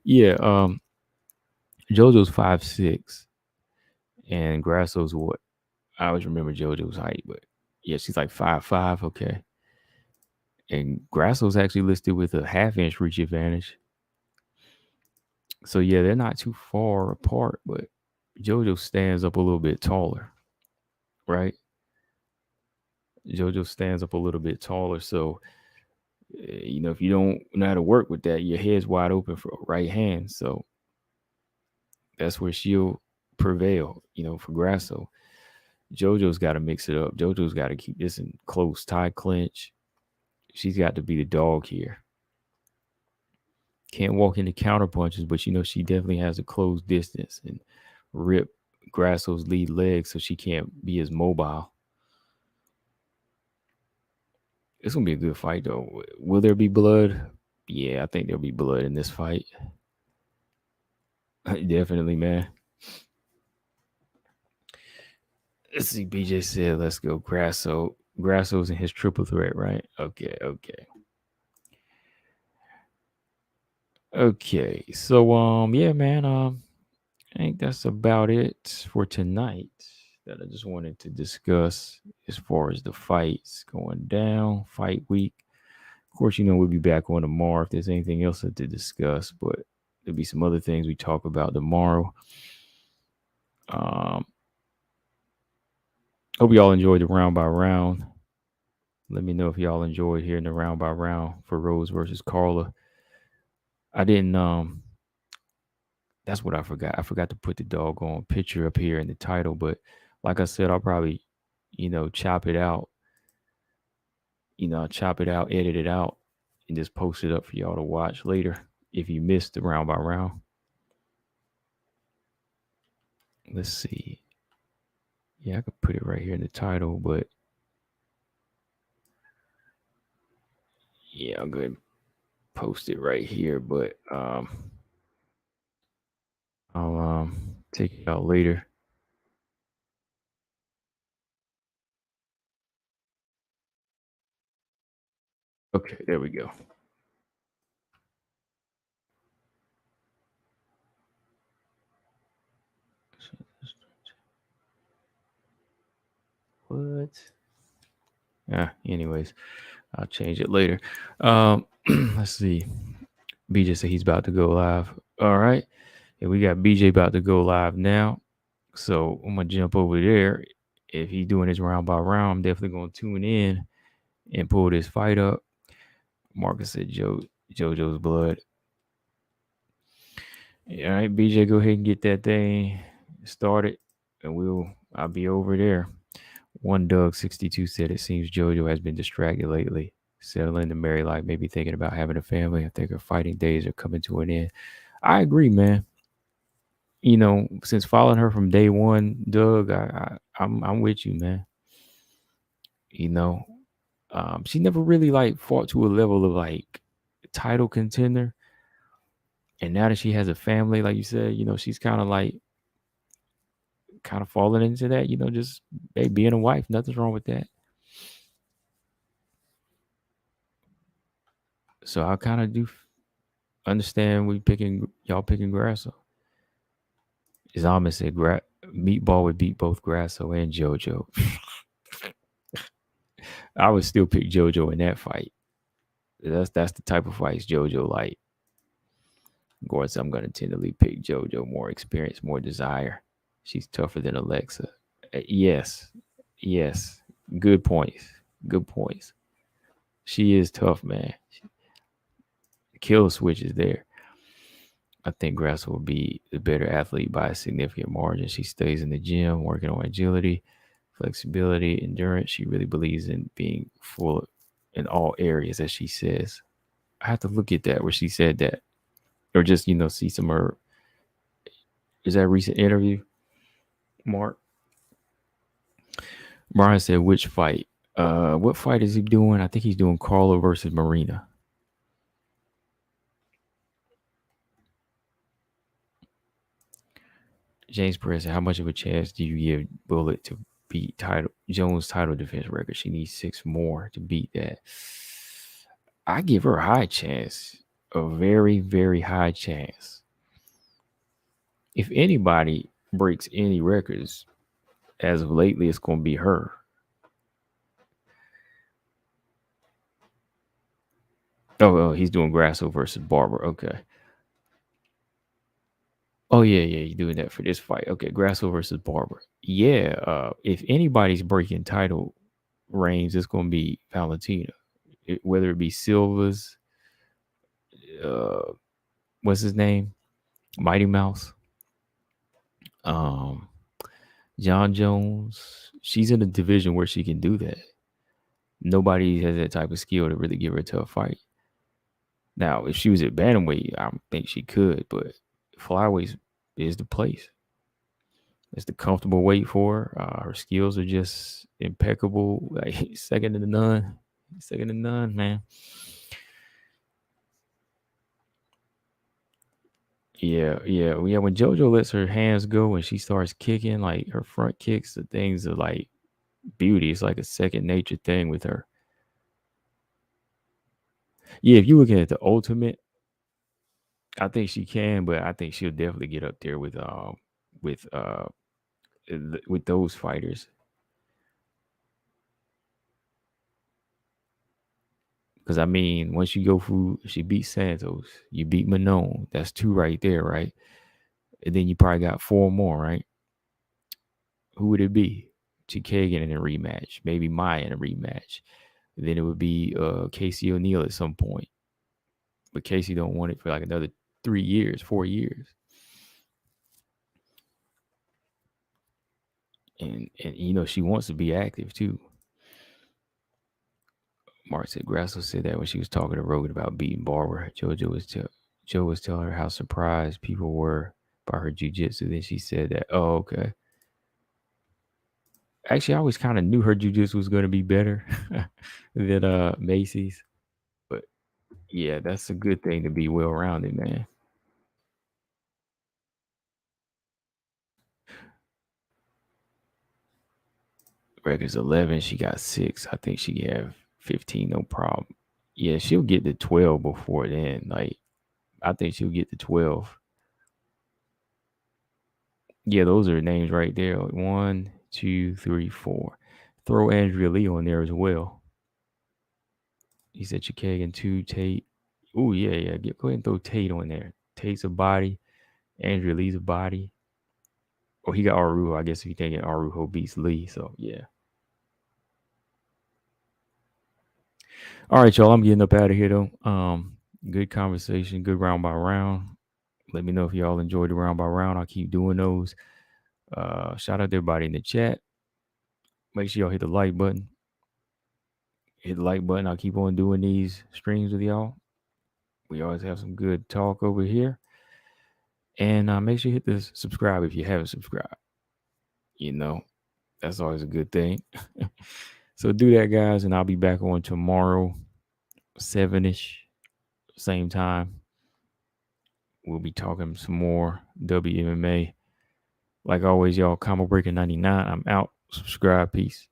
A: Yeah, JoJo's 5'6", and Grasso's what? I always remember JoJo's height, but yeah, she's like 5'5". Okay, and Grasso's actually listed with a half-inch reach advantage. So yeah, they're not too far apart, but JoJo stands up a little bit taller, right? JoJo stands up a little bit taller, so if you don't know how to work with that, your head's wide open for a right hand. So that's where she'll prevail, for Grasso. JoJo's got to mix it up. JoJo's got to keep this in close tie clinch. She's got to be the dog here. Can't walk into counter punches, but she definitely has a close distance and rip Grasso's lead leg so she can't be as mobile. It's gonna be a good fight though. Will there be blood? Yeah, I think there'll be blood in this fight. Definitely, man. Let's see. BJ said, "Let's go, Grasso." Grasso's in his triple threat, right? Okay. So, yeah, man. I think that's about it for tonight. That I just wanted to discuss as far as the fights going down, fight week. Of course, we'll be back on tomorrow if there's anything else to discuss, but there'll be some other things we talk about tomorrow. Hope y'all enjoyed the round by round. Let me know if y'all enjoyed hearing the round by round for Rose versus Carla. I didn't that's what I forgot. I forgot to put the doggone picture up here in the title, but like I said, I'll probably, chop it out. Chop it out, edit it out, and just post it up for y'all to watch later if you missed the round by round. Let's see. Yeah, I could put it right here in the title, but yeah, I'll go ahead and post it right here. But I'll take it out later. Okay, there we go. What? Anyways, I'll change it later. Let's see. BJ said he's about to go live. All right. And we got BJ about to go live now. So I'm gonna jump over there. If he's doing his round by round, I'm definitely gonna tune in and pull this fight up. Marcus said JoJo's blood. All right, BJ, go ahead and get that thing started, and I'll be over there. One Doug 62 said it seems JoJo has been distracted lately, settling to marry life, maybe thinking about having a family. I think her fighting days are coming to an end. I agree, man. Since following her from day one, Doug, I'm with you, man. You know, she never really like fought to a level of like title contender, and now that she has a family, like you said, she's kind of falling into that. Just hey, being a wife, nothing's wrong with that. So I kind of do understand y'all picking Grasso. Zama said Meatball would beat both Grasso and JoJo. I would still pick JoJo in that fight. That's the type of fights JoJo like. Of course, I'm gonna tentatively pick JoJo, more experience, more desire. She's tougher than Alexa. Yes. Good points. Good points. She is tough, man. Kill switch is there. I think Grasso will be the better athlete by a significant margin. She stays in the gym, working on agility, flexibility, endurance. She really believes in being full in all areas, as she says. I have to look at that where she said that, or just see some of her. Is that a recent interview, Mark? Brian said, "Which fight? What fight is he doing? I think he's doing Carlo versus Marina." James Perez said, "How much of a chance do you give Bullet to beat Jones' title defense record? She needs 6 more to beat that." I give her a high chance, a very, very high chance. If anybody breaks any records as of lately, it's going to be her. Oh, he's doing Grasso versus Barber. Okay. Oh, yeah, you're doing that for this fight. Okay, Grasso versus Barber. Yeah, if anybody's breaking title reigns, it's going to be Valentina. Whether it be Silva's, what's his name? Mighty Mouse. John Jones. She's in a division where she can do that. Nobody has that type of skill to really give her a tough fight. Now, if she was at bantamweight, I think she could, but flyweight is the place. It's the comfortable weight for her. Her skills are just impeccable, like second to none. Second to none, man. Yeah. When JoJo lets her hands go and she starts kicking, like her front kicks, the things are like beauty. It's like a second nature thing with her. Yeah, if you're looking at the ultimate, I think she can, but I think she'll definitely get up there with with those fighters. Because I mean, once you go through, she beat Santos, you beat Manon. That's 2 right there, right? And then you probably got 4 more, right? Who would it be? Chikagan in a rematch, maybe Maia in a rematch. And then it would be Casey O'Neill at some point. But Casey don't want it for like another 3 years, 4 years. And she wants to be active too. Mark said Grasso said that when she was talking to Rogan about beating Barber. Joe was telling her how surprised people were by her jiu-jitsu. Then she said that, oh, okay. Actually, I always kind of knew her jiu-jitsu was going to be better than Macy's. But yeah, that's a good thing to be well-rounded, man. Record's 11. She got 6. I think she can have 15, no problem. Yeah, she'll get to 12 before then. Like, I think she'll get to 12. Yeah, those are names right there. 1, 2, 3, 4. Throw Andrea Lee on there as well. He said Chikagan 2, Tate. Oh, yeah. Go ahead and throw Tate on there. Tate's a body. Andrea Lee's a body. Oh, he got Arujo. I guess if you're thinking Arujo beats Lee. So, yeah. All right, y'all. I'm getting up out of here, though. Good conversation. Good round by round. Let me know if y'all enjoyed the round by round. I'll keep doing those. Shout out to everybody in the chat. Make sure y'all hit the like button. Hit the like button. I'll keep on doing these streams with y'all. We always have some good talk over here. And make sure you hit the subscribe if you haven't subscribed. You know, that's always a good thing. So do that, guys. And I'll be back on tomorrow, 7-ish, same time. We'll be talking some more WMMA. Like always, y'all, Combo Breaker 99. I'm out. Subscribe. Peace.